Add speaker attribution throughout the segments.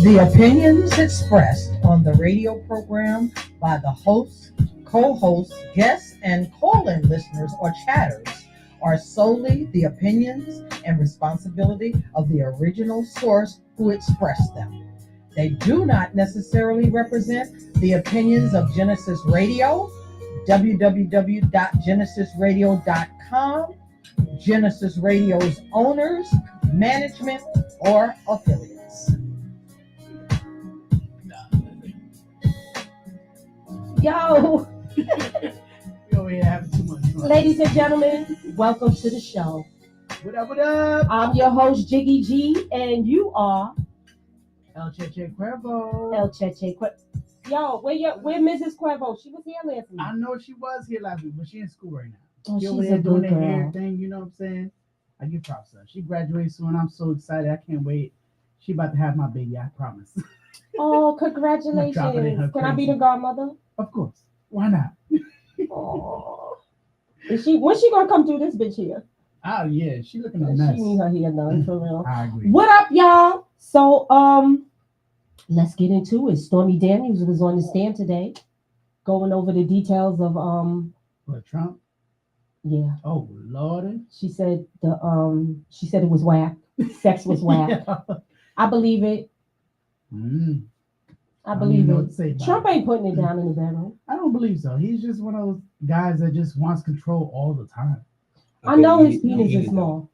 Speaker 1: The opinions expressed on the radio program by the hosts, co-hosts, guests, and call-in listeners or chatters are solely the opinions and responsibility of the original source who expressed them. They do not necessarily represent the opinions of Genesis Radio, www.genesisradio.com, Genesis Radio's owners, management, or affiliates.
Speaker 2: Yo,
Speaker 3: We over here having too much fun.
Speaker 2: ladies and gentlemen, welcome to the show.
Speaker 3: What up, what up?
Speaker 2: I'm your host, Jiggy G, and you are
Speaker 3: El Cheche Cuervo.
Speaker 2: El Cheche. Yo, where Mrs. Cuervo? She was here last week.
Speaker 3: I know she was here last week, but she in school right now.
Speaker 2: Oh,
Speaker 3: She
Speaker 2: she's
Speaker 3: over
Speaker 2: a
Speaker 3: there doing
Speaker 2: good
Speaker 3: the hair
Speaker 2: girl.
Speaker 3: thing, you know what I'm saying? I give props to her. She graduates soon. I'm so excited. I can't wait. She about to have my baby, I promise.
Speaker 2: Oh,
Speaker 3: Drop it in
Speaker 2: congratulations.
Speaker 3: her
Speaker 2: Can I be
Speaker 3: crazy.
Speaker 2: the godmother?
Speaker 3: Of course. Why not?
Speaker 2: Oh. When she gonna come through this bitch here?
Speaker 3: Oh, yeah. She looking a
Speaker 2: She
Speaker 3: mess.
Speaker 2: need her hair done for real.
Speaker 3: I agree.
Speaker 2: What up, y'all? So, let's get into it. Stormy Daniels was on the stand today, going over the details of
Speaker 3: What, Trump?
Speaker 2: yeah.
Speaker 3: Oh, Lordy.
Speaker 2: She said it was whack. Sex was whack. I believe it.
Speaker 3: Mm,
Speaker 2: I
Speaker 3: don't
Speaker 2: believe
Speaker 3: even know what
Speaker 2: it.
Speaker 3: to say about
Speaker 2: Trump
Speaker 3: it.
Speaker 2: ain't putting it down in the bedroom.
Speaker 3: I don't believe so. He's just one of those guys that just wants control all the time.
Speaker 2: I know his penis is small.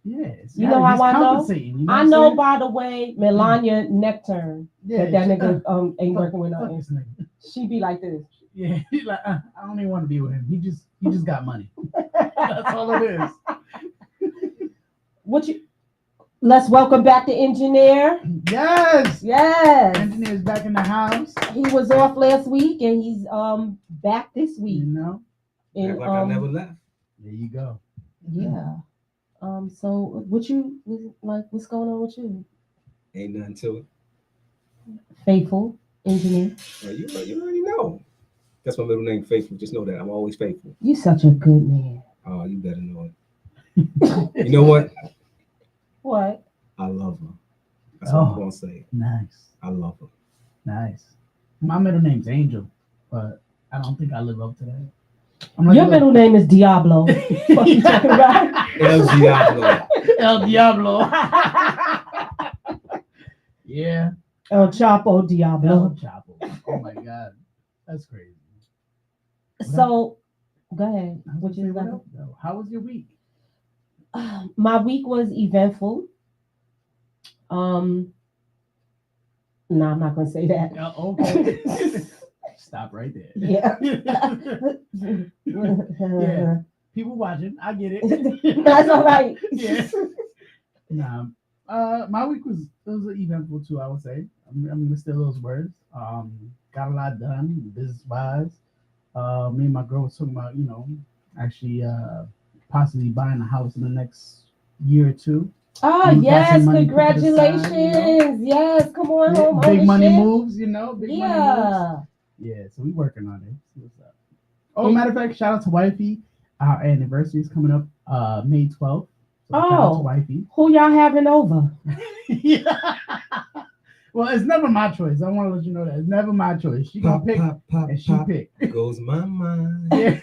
Speaker 3: Yes.
Speaker 2: You know how I know?
Speaker 3: compensating, you
Speaker 2: I
Speaker 3: what I'm
Speaker 2: know
Speaker 3: saying?
Speaker 2: by the way Melania neck turn
Speaker 3: Yeah,
Speaker 2: that
Speaker 3: she-
Speaker 2: nigga ain't working with
Speaker 3: fuck
Speaker 2: nothing.
Speaker 3: this nigga.
Speaker 2: She be like this.
Speaker 3: Yeah, he's like, I don't even want to be with him. He just got money. That's all it is.
Speaker 2: Let's welcome back the engineer.
Speaker 3: Yes.
Speaker 2: Yes.
Speaker 3: Engineer's back in the house.
Speaker 2: He was off last week and he's back this
Speaker 3: You
Speaker 2: week.
Speaker 3: know.
Speaker 2: And,
Speaker 4: Act like I never left.
Speaker 3: There you go.
Speaker 2: yeah. So what's going on with you?
Speaker 4: Ain't nothing to it.
Speaker 2: Faithful engineer.
Speaker 4: Well, you already know. That's my middle name, Faithful. Just know that I'm always faithful.
Speaker 2: You such a good man.
Speaker 4: Oh, you better know it. You know what?
Speaker 2: What?
Speaker 4: I love her. That's what I'm gonna say.
Speaker 3: Nice.
Speaker 4: I love her.
Speaker 3: Nice. My middle name's Angel, but I don't think I live up to that. I'm
Speaker 2: Your middle name is Diablo. What you talking about?
Speaker 4: El Diablo.
Speaker 3: El Diablo. Yeah.
Speaker 2: El Chapo Diablo.
Speaker 3: El Chapo. Oh my God. That's crazy.
Speaker 2: So, go ahead.
Speaker 3: I was
Speaker 2: What
Speaker 3: gonna
Speaker 2: you
Speaker 3: say, what
Speaker 2: got?
Speaker 3: else, though? How was your week?
Speaker 2: My week was eventful. No, I'm not gonna say that.
Speaker 3: Okay. Stop right there.
Speaker 2: Yeah.
Speaker 3: Yeah. People watching. I get it.
Speaker 2: That's all right.
Speaker 3: Yeah. Nah. My week was eventful too, I would say. I'm gonna steal those words. Got a lot done business wise. Me and my girl was talking about, actually possibly buying a house in the next year or two.
Speaker 2: Oh
Speaker 3: You got
Speaker 2: yes,
Speaker 3: some money put to the
Speaker 2: congratulations.
Speaker 3: side,
Speaker 2: Yes, come on home.
Speaker 3: Big money
Speaker 2: ownership.
Speaker 3: moves, big money moves.
Speaker 2: Yeah.
Speaker 3: Yeah, so we working on it. See what's up. Oh, matter of fact, shout out to Wifey. Our anniversary is coming up May 12th. So shout out to Wifey.
Speaker 2: Who y'all having over?
Speaker 3: Yeah. Well, it's never my choice. I want to let you know that. It's never my choice. She gonna pick and she pick.
Speaker 4: Goes my mind.
Speaker 3: Yeah.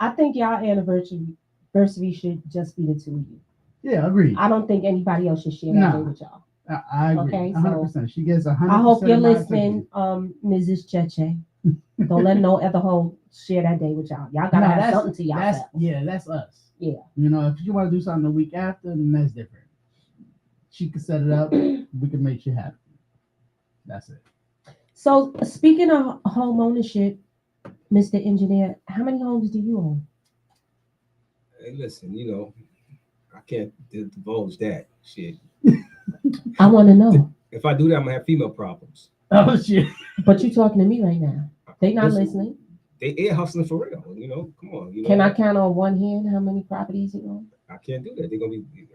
Speaker 2: I think y'all anniversary should just be the two of you.
Speaker 3: Yeah, agreed.
Speaker 2: I don't think anybody else should share that day with y'all.
Speaker 3: I agree.
Speaker 2: Okay,
Speaker 3: 100%. She gets 100%.
Speaker 2: I hope you're
Speaker 3: of my
Speaker 2: listening, Mrs. Cheche. Don't let no other hoe share that day with y'all. Y'all gotta have something to y'all.
Speaker 3: That's us.
Speaker 2: Yeah.
Speaker 3: If you want to do something the week after, then that's different. She can set it up. We can make shit happen. That's it.
Speaker 2: So speaking of home ownership, Mr. Engineer, how many homes do you own?
Speaker 4: Hey, listen, I can't divulge that shit.
Speaker 2: I want to know.
Speaker 4: If I do that, I'm gonna have female problems.
Speaker 3: Oh shit.
Speaker 2: But you talking to me right now. They not
Speaker 4: Listen,
Speaker 2: listening.
Speaker 4: They air hustling for real. Come on.
Speaker 2: Can I count on one hand how many properties you own?
Speaker 4: I can't do that.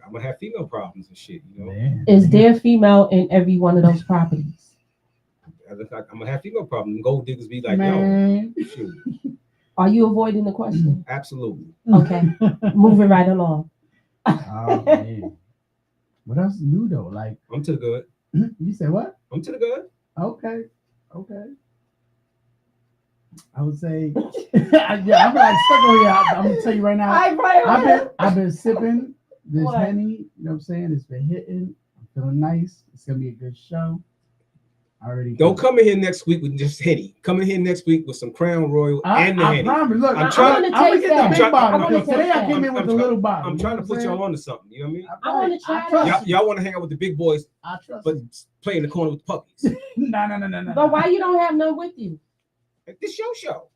Speaker 4: I'm gonna have female problems and shit.
Speaker 3: Man.
Speaker 2: Is there female in every one of those properties?
Speaker 4: I'm gonna have female problems. Gold diggers be like,
Speaker 3: Man.
Speaker 4: yo, shoot.
Speaker 2: Are you avoiding the question?
Speaker 4: Absolutely.
Speaker 2: Okay, moving right along.
Speaker 3: Oh man. What else new though? Like,
Speaker 4: I'm too good.
Speaker 3: You said what?
Speaker 4: I'm to the good.
Speaker 3: Okay. I would say, yeah, I'm like stuck over here. I'm gonna tell you right now. I've been sipping this
Speaker 2: What?
Speaker 3: Henny. You know what I'm saying? It's been hitting. I'm feeling nice. It's gonna be a good show. I already
Speaker 4: Don't come in here next week with just Henny. Come in here next week with some Crown Royal and the
Speaker 3: I
Speaker 4: Henny.
Speaker 3: promise. Look,
Speaker 4: I'm
Speaker 3: I'm
Speaker 4: trying-
Speaker 3: gonna
Speaker 2: taste
Speaker 3: get
Speaker 2: that.
Speaker 3: the big bottle.
Speaker 2: I wanna
Speaker 3: Today
Speaker 2: taste
Speaker 3: I came
Speaker 2: that.
Speaker 3: in with the little bottle.
Speaker 4: I'm
Speaker 3: you
Speaker 4: trying
Speaker 3: know
Speaker 4: to
Speaker 3: what
Speaker 4: put
Speaker 3: I'm
Speaker 4: y'all onto something. You know what I mean?
Speaker 2: I wanna try
Speaker 3: trust
Speaker 2: that.
Speaker 3: you.
Speaker 4: Y'all want to hang out with the big boys,
Speaker 3: I trust
Speaker 4: but
Speaker 3: you.
Speaker 4: play in the corner with the puppies.
Speaker 3: No.
Speaker 2: But why you don't have none with you?
Speaker 4: This your show.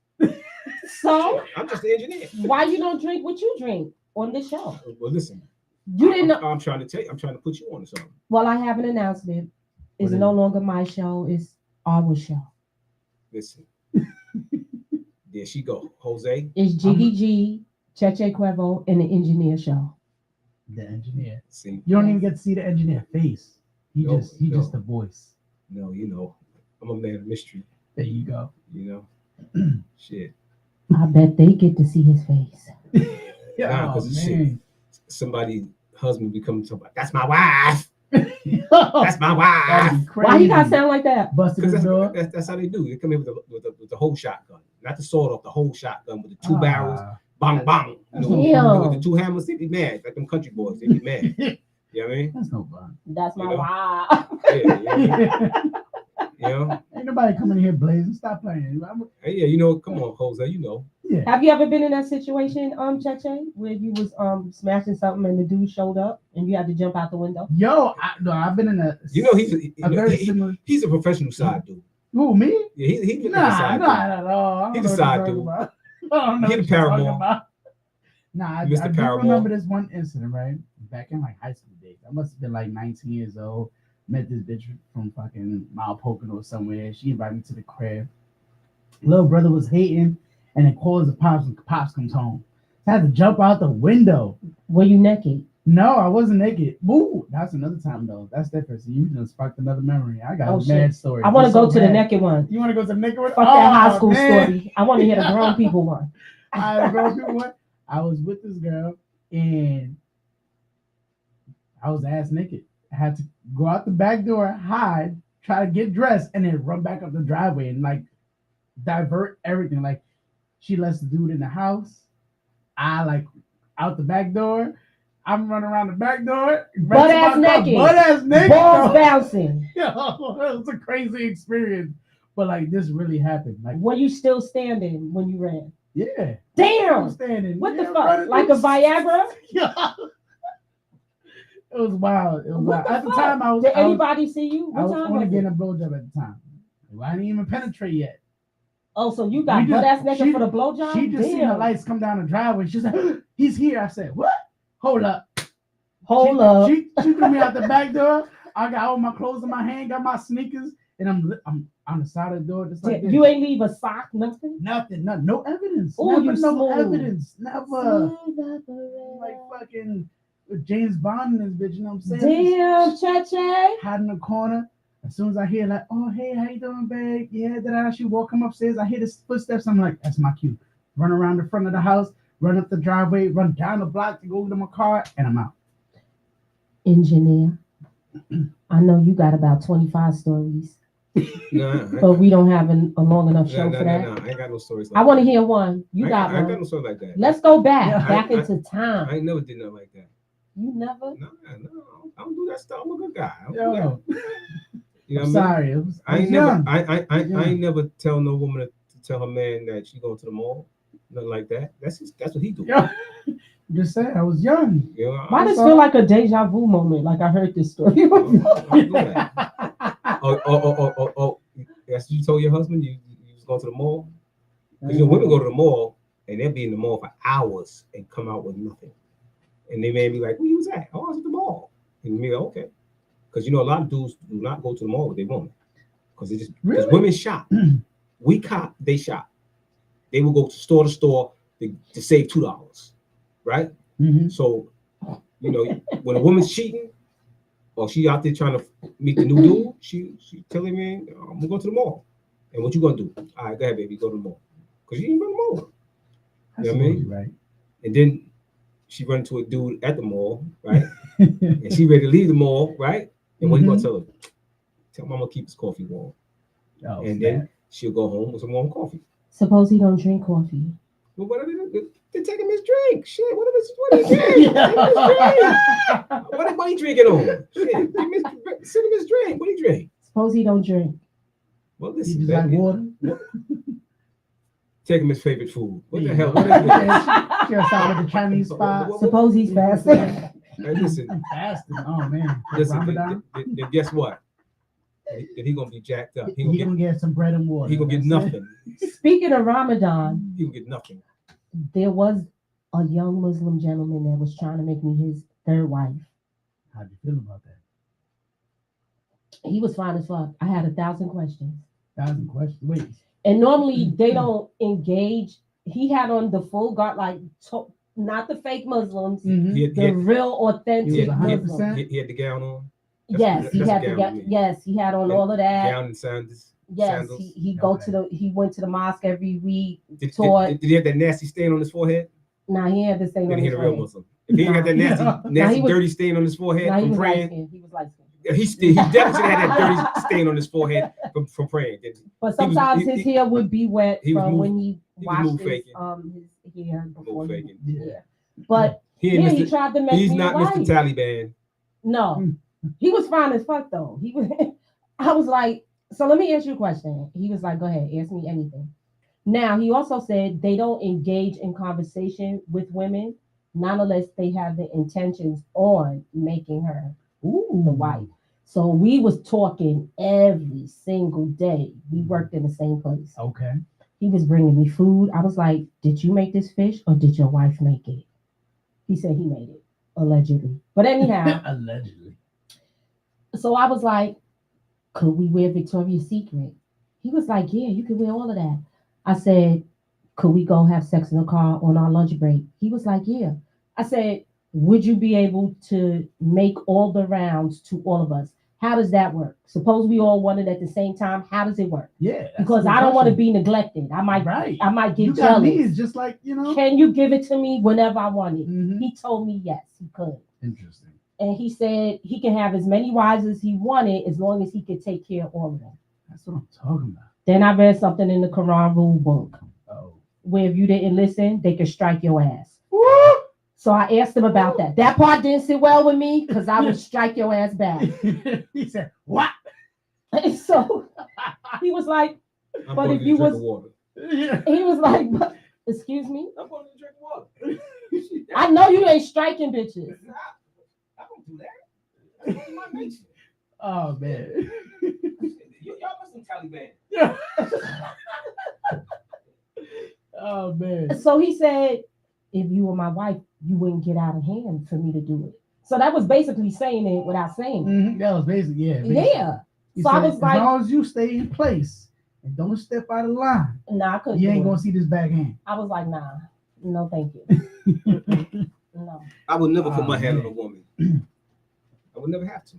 Speaker 2: So
Speaker 4: I'm just the engineer.
Speaker 2: why you don't drink what you drink on this show?
Speaker 4: Well, listen.
Speaker 2: You didn't know.
Speaker 4: I'm trying to tell you. I'm trying to put you on to something.
Speaker 2: Well, I have an announcement. It's
Speaker 3: What is
Speaker 2: no
Speaker 3: it?
Speaker 2: longer my show. It's our show.
Speaker 4: Listen. There she go, Jose.
Speaker 2: It's Jiggy G, Cheche Cuervo, and the Engineer Show.
Speaker 3: The engineer.
Speaker 4: See,
Speaker 3: You don't even get to see the engineer face. He
Speaker 4: No,
Speaker 3: just
Speaker 4: no.
Speaker 3: the voice.
Speaker 4: no, you know, I'm a man of mystery.
Speaker 3: There you go.
Speaker 4: You know, shit.
Speaker 2: I bet they get to see his face.
Speaker 4: Nah,
Speaker 3: Oh,
Speaker 4: because shit,
Speaker 3: man.
Speaker 4: somebody husband become talking about that's my wife.
Speaker 3: That'd
Speaker 4: That's my wife.
Speaker 3: be crazy.
Speaker 2: Why he gotta sound like that?
Speaker 3: Busted
Speaker 4: Because
Speaker 3: his door.
Speaker 4: that's how they do. They come in with the whole shotgun, not the sword off, the whole shotgun with the two barrels,
Speaker 3: Ah.
Speaker 4: bang bang. You know,
Speaker 2: Damn.
Speaker 4: with the two hammers, they be mad like them country boys. They be mad. You know what I mean?
Speaker 3: That's no fun.
Speaker 2: That's my
Speaker 4: You know?
Speaker 2: wife.
Speaker 4: Yeah, you know what I mean? You know?
Speaker 3: Ain't nobody coming in here blazing. Stop playing.
Speaker 4: Hey, yeah, you know. Come on, Jose. You know.
Speaker 3: Yeah.
Speaker 2: Have you ever been in that situation, Cheche, where you was smashing something and the dude showed up and you had to jump out the window?
Speaker 3: Yo, I've been in a.
Speaker 4: You know
Speaker 3: a very similar.
Speaker 4: he's a professional side dude.
Speaker 3: Who, me?
Speaker 4: Yeah, he's been a
Speaker 3: Nah,
Speaker 4: side
Speaker 3: not at all. I don't
Speaker 4: He
Speaker 3: know
Speaker 4: the
Speaker 3: what
Speaker 4: side
Speaker 3: you're talking
Speaker 4: dude.
Speaker 3: about. I don't know
Speaker 4: He
Speaker 3: what
Speaker 4: the
Speaker 3: you're talking
Speaker 4: Paramore.
Speaker 3: about. Nah, I
Speaker 4: Mr.
Speaker 3: do
Speaker 4: Paramore.
Speaker 3: remember this one incident, right? Back in like high school days. I must have been like 19 years old. Met this bitch from fucking Mount Pocono or somewhere. She invited me to the crib. Little brother was hating, and it calls the pops, and pops comes home. So I had to jump out the window.
Speaker 2: Were you naked?
Speaker 3: No, I wasn't naked. Woo, that's another time though. That's different. So you just sparked another memory. I got
Speaker 2: Oh,
Speaker 3: a
Speaker 2: shit.
Speaker 3: mad story.
Speaker 2: I want to
Speaker 3: It's
Speaker 2: go
Speaker 3: so
Speaker 2: to the
Speaker 3: bad.
Speaker 2: naked one.
Speaker 3: You want to go to the naked one?
Speaker 2: Fuck that high school
Speaker 3: man.
Speaker 2: story. I want to hear the grown people one.
Speaker 3: I grown people one. I was with this girl and I was ass naked. I had to go out the back door, hide, try to get dressed, and then run back up the driveway and like divert everything. Like she lets the dude in the house. I like out the back door. I'm running around the back door.
Speaker 2: Butt ass naked.
Speaker 3: Butt ass naked.
Speaker 2: Balls
Speaker 3: bro.
Speaker 2: bouncing.
Speaker 3: Yo, it was a crazy experience. But like this really happened. Like,
Speaker 2: Were you still standing when you ran?
Speaker 3: yeah. I'm
Speaker 2: Damn.
Speaker 3: standing.
Speaker 2: What
Speaker 3: yeah,
Speaker 2: the fuck?
Speaker 3: running
Speaker 2: Like a
Speaker 3: this-
Speaker 2: Viagra?
Speaker 3: Yeah. It was wild. It was
Speaker 2: What
Speaker 3: wild.
Speaker 2: the
Speaker 3: At the
Speaker 2: fuck?
Speaker 3: time,
Speaker 2: Did anybody see you?
Speaker 3: I
Speaker 2: What
Speaker 3: was
Speaker 2: time
Speaker 3: only
Speaker 2: was
Speaker 3: getting
Speaker 2: it?
Speaker 3: a blowjob at the time. I didn't even penetrate yet.
Speaker 2: Oh, so you got
Speaker 3: We
Speaker 2: butt
Speaker 3: just-
Speaker 2: ass naked
Speaker 3: she-
Speaker 2: for the blowjob?
Speaker 3: She just seen the
Speaker 2: Damn.
Speaker 3: lights come down the driveway. She said, "He's here." I said, "What? Hold up."
Speaker 2: Hold up.
Speaker 3: She threw me out the back door. I got all my clothes in my hand, got my sneakers, and I'm on the side of the door just like this.
Speaker 2: You ain't leave a sock, nothing?
Speaker 3: Nothing, no evidence.
Speaker 2: Ooh,
Speaker 3: Never,
Speaker 2: you
Speaker 3: no
Speaker 2: smooth.
Speaker 3: evidence. Never. Like fucking James Bond in this bitch, you know what I'm saying?
Speaker 2: Damn, Cheche.
Speaker 3: Hide in the corner. As soon as I hear like, oh hey, how you doing, babe? Yeah, then I actually walk him upstairs. I hear the footsteps. I'm like, that's my cue. Run around the front of the house, run up the driveway, run down the block to go to my car, and I'm out.
Speaker 2: Engineer. I know you got about 25 stories,
Speaker 4: Nah,
Speaker 2: but we don't have a long enough show
Speaker 4: no,
Speaker 2: for that.
Speaker 4: I ain't got no stories like
Speaker 2: I want to
Speaker 4: that.
Speaker 2: hear one. You
Speaker 4: I
Speaker 2: got
Speaker 4: ain't got
Speaker 2: one.
Speaker 4: no story like that.
Speaker 2: Let's go back,
Speaker 3: Yeah.
Speaker 2: back
Speaker 4: I-
Speaker 2: into time.
Speaker 4: I ain't never did nothing like that.
Speaker 2: You never?
Speaker 4: No, I don't do that stuff. I'm a good guy. I don't do
Speaker 3: Yo,
Speaker 4: that. You know
Speaker 3: I'm
Speaker 4: what I mean?
Speaker 3: sorry.
Speaker 4: I ain't
Speaker 3: young.
Speaker 4: never, I
Speaker 3: Young.
Speaker 4: ain't never tell no woman to tell her man that she going to the mall, nothing like that. That's what he do.
Speaker 3: Yo, just saying, I was young.
Speaker 4: You know,
Speaker 2: Why
Speaker 4: I
Speaker 2: does
Speaker 3: so-
Speaker 2: it feel like a deja vu moment? Like I heard this story.
Speaker 4: don't do that. Oh, that's what you told your husband you was going to the mall? Because your women go to the mall and they'll be in the mall for hours and come out with nothing. And they may be like, where you was at? Oh, I was at the mall. And me, okay. Because a lot of dudes do not go to the mall with their woman. Because
Speaker 3: Really?
Speaker 4: women shop. We cop, they shop. They will go to store to save $2. Right?
Speaker 3: Mhm.
Speaker 4: So, when a woman's cheating or she out there trying to meet the new dude, she telling me, I'm gonna go to the mall. And what you gonna do? All right, go ahead, baby, go to the mall. Because you ain't go to the mall.
Speaker 3: That's
Speaker 4: You know what I mean?
Speaker 3: totally right.
Speaker 4: And then she run into a dude at the mall, right? And she ready to leave the mall, right? And what you gonna tell her? Tell mama keep his coffee warm.
Speaker 3: Oh,
Speaker 4: And
Speaker 3: snap.
Speaker 4: then she'll go home with some warm coffee.
Speaker 2: Suppose he don't drink coffee.
Speaker 4: But whatever, they take him his drink. Shit, what do you drink? Take him his drink. What he drinking on? Shit, send him his drink. What do you drink?
Speaker 2: Suppose he don't drink.
Speaker 4: Well,
Speaker 3: He
Speaker 4: listen,
Speaker 3: just like water.
Speaker 4: take him his favorite food. What the
Speaker 3: Yeah.
Speaker 4: hell? What is it?
Speaker 3: She outside at the Chinese spot.
Speaker 2: Suppose he's fasting.
Speaker 4: Hey, listen,
Speaker 3: I'm fasting. Oh man.
Speaker 4: listen.
Speaker 3: Ramadan.
Speaker 4: Then guess what? Then he gonna be jacked up.
Speaker 3: He gonna get some bread and water.
Speaker 4: He gonna get
Speaker 3: That's it.
Speaker 4: nothing.
Speaker 2: Speaking of Ramadan,
Speaker 4: He gonna get nothing.
Speaker 2: there was a young Muslim gentleman that was trying to make me his third wife.
Speaker 3: How'd you feel about that?
Speaker 2: He was fine as fuck. I had 1,000 questions.
Speaker 3: 1,000 questions. Wait.
Speaker 2: And normally they don't engage. He had on the full guard, like not the fake Muslims,
Speaker 3: Mm-hmm.
Speaker 2: the real authentic
Speaker 3: He was 100%.
Speaker 2: Muslim.
Speaker 4: He had the gown on.
Speaker 2: Yes, he
Speaker 4: that's
Speaker 2: had
Speaker 4: a
Speaker 2: to
Speaker 4: gown
Speaker 2: get.
Speaker 4: to me.
Speaker 2: Yes, he had on all of that.
Speaker 4: Gown and sandals.
Speaker 2: Yes,
Speaker 4: sandals.
Speaker 2: he went to the mosque every week.
Speaker 4: Did
Speaker 2: Taught.
Speaker 4: he have that nasty stain on his forehead?
Speaker 2: Nah, he had this thing
Speaker 4: Then
Speaker 2: on
Speaker 4: he
Speaker 2: his
Speaker 4: had a real
Speaker 2: forehead.
Speaker 4: Muslim. If he ain't got that nasty,
Speaker 2: he was-
Speaker 4: dirty stain on his forehead
Speaker 2: Nah, he
Speaker 4: from
Speaker 2: was light
Speaker 4: praying,
Speaker 2: skinned. He was light skinned.
Speaker 4: he definitely should have had that dirty stain on his forehead from praying.
Speaker 2: But sometimes
Speaker 4: he-
Speaker 2: his hair would be wet
Speaker 4: he was
Speaker 2: from
Speaker 4: move-
Speaker 2: when he
Speaker 4: he was
Speaker 2: washed
Speaker 4: move
Speaker 2: his
Speaker 4: faking.
Speaker 2: his hair before.
Speaker 4: Move
Speaker 2: He,
Speaker 4: faking.
Speaker 3: Yeah.
Speaker 2: But
Speaker 4: He
Speaker 2: yeah,
Speaker 4: ain't
Speaker 2: he
Speaker 4: Mr.
Speaker 2: tried to make
Speaker 4: He's
Speaker 2: me
Speaker 4: not
Speaker 2: a
Speaker 4: Mr.
Speaker 2: wife.
Speaker 4: Taliban.
Speaker 2: No, he was fine as fuck though. He was. I was like, so let me ask you a question. He was like, go ahead, ask me anything. Now he also said they don't engage in conversation with women, not unless they have the intentions on making her the wife. So we was talking every single day. We worked in the same place.
Speaker 3: Okay.
Speaker 2: He was bringing me food. I was like, did you make this fish or did your wife make it? He said he made it, allegedly. But anyhow,
Speaker 3: Allegedly.
Speaker 2: so I was like, could we wear Victoria's Secret? He was like, yeah, you can wear all of that. I said, could we go have sex in the car on our lunch break? He was like, yeah. I said, would you be able to make all the rounds to all of us? How does that work? Suppose we all want it at the same time. How does it work?
Speaker 3: Yeah. that's
Speaker 2: Because
Speaker 3: a good
Speaker 2: I don't want to
Speaker 3: question.
Speaker 2: be neglected. I might
Speaker 3: Right.
Speaker 2: get
Speaker 3: You got
Speaker 2: jealous.
Speaker 3: needs, just like, you know.
Speaker 2: Can you give it to me whenever I want it?
Speaker 3: Mhm.
Speaker 2: He told me yes, he could.
Speaker 3: Interesting.
Speaker 2: And he said he can have as many wives as he wanted as long as he could take care of all of them.
Speaker 3: That's what I'm talking about.
Speaker 2: Then I read something in the Quran rule book
Speaker 3: Oh.
Speaker 2: where if you didn't listen, they could strike your ass. So I asked him about that. That part didn't sit well with me because I would strike your ass back.
Speaker 3: He said, what?
Speaker 2: And so he was like,
Speaker 4: I'm
Speaker 2: But
Speaker 4: going
Speaker 2: if
Speaker 4: to
Speaker 2: you
Speaker 4: drink
Speaker 2: was-
Speaker 4: water.
Speaker 3: Yeah.
Speaker 2: he was like, but, excuse me?
Speaker 4: I'm going to drink water.
Speaker 2: I know you ain't striking bitches.
Speaker 4: I don't do that. That's my nature.
Speaker 3: Oh, man.
Speaker 4: Y'all Muslim Taliban.
Speaker 3: Yeah. Oh, man.
Speaker 2: So he said, if you were my wife, you wouldn't get out of hand for me to do it. So that was basically saying it without saying it.
Speaker 3: Mhm. That was basic, yeah. Basically.
Speaker 2: Yeah.
Speaker 3: He
Speaker 2: So I
Speaker 3: said,
Speaker 2: was like-
Speaker 3: as long as you stay in place and don't step out of line,
Speaker 2: Nah, I couldn't.
Speaker 3: you
Speaker 2: do
Speaker 3: ain't
Speaker 2: it.
Speaker 3: gonna see this backhand.
Speaker 2: I was like, nah, no, thank you. No.
Speaker 4: I would never put
Speaker 3: Oh,
Speaker 4: my hand
Speaker 3: man.
Speaker 4: on a woman. I would never have to.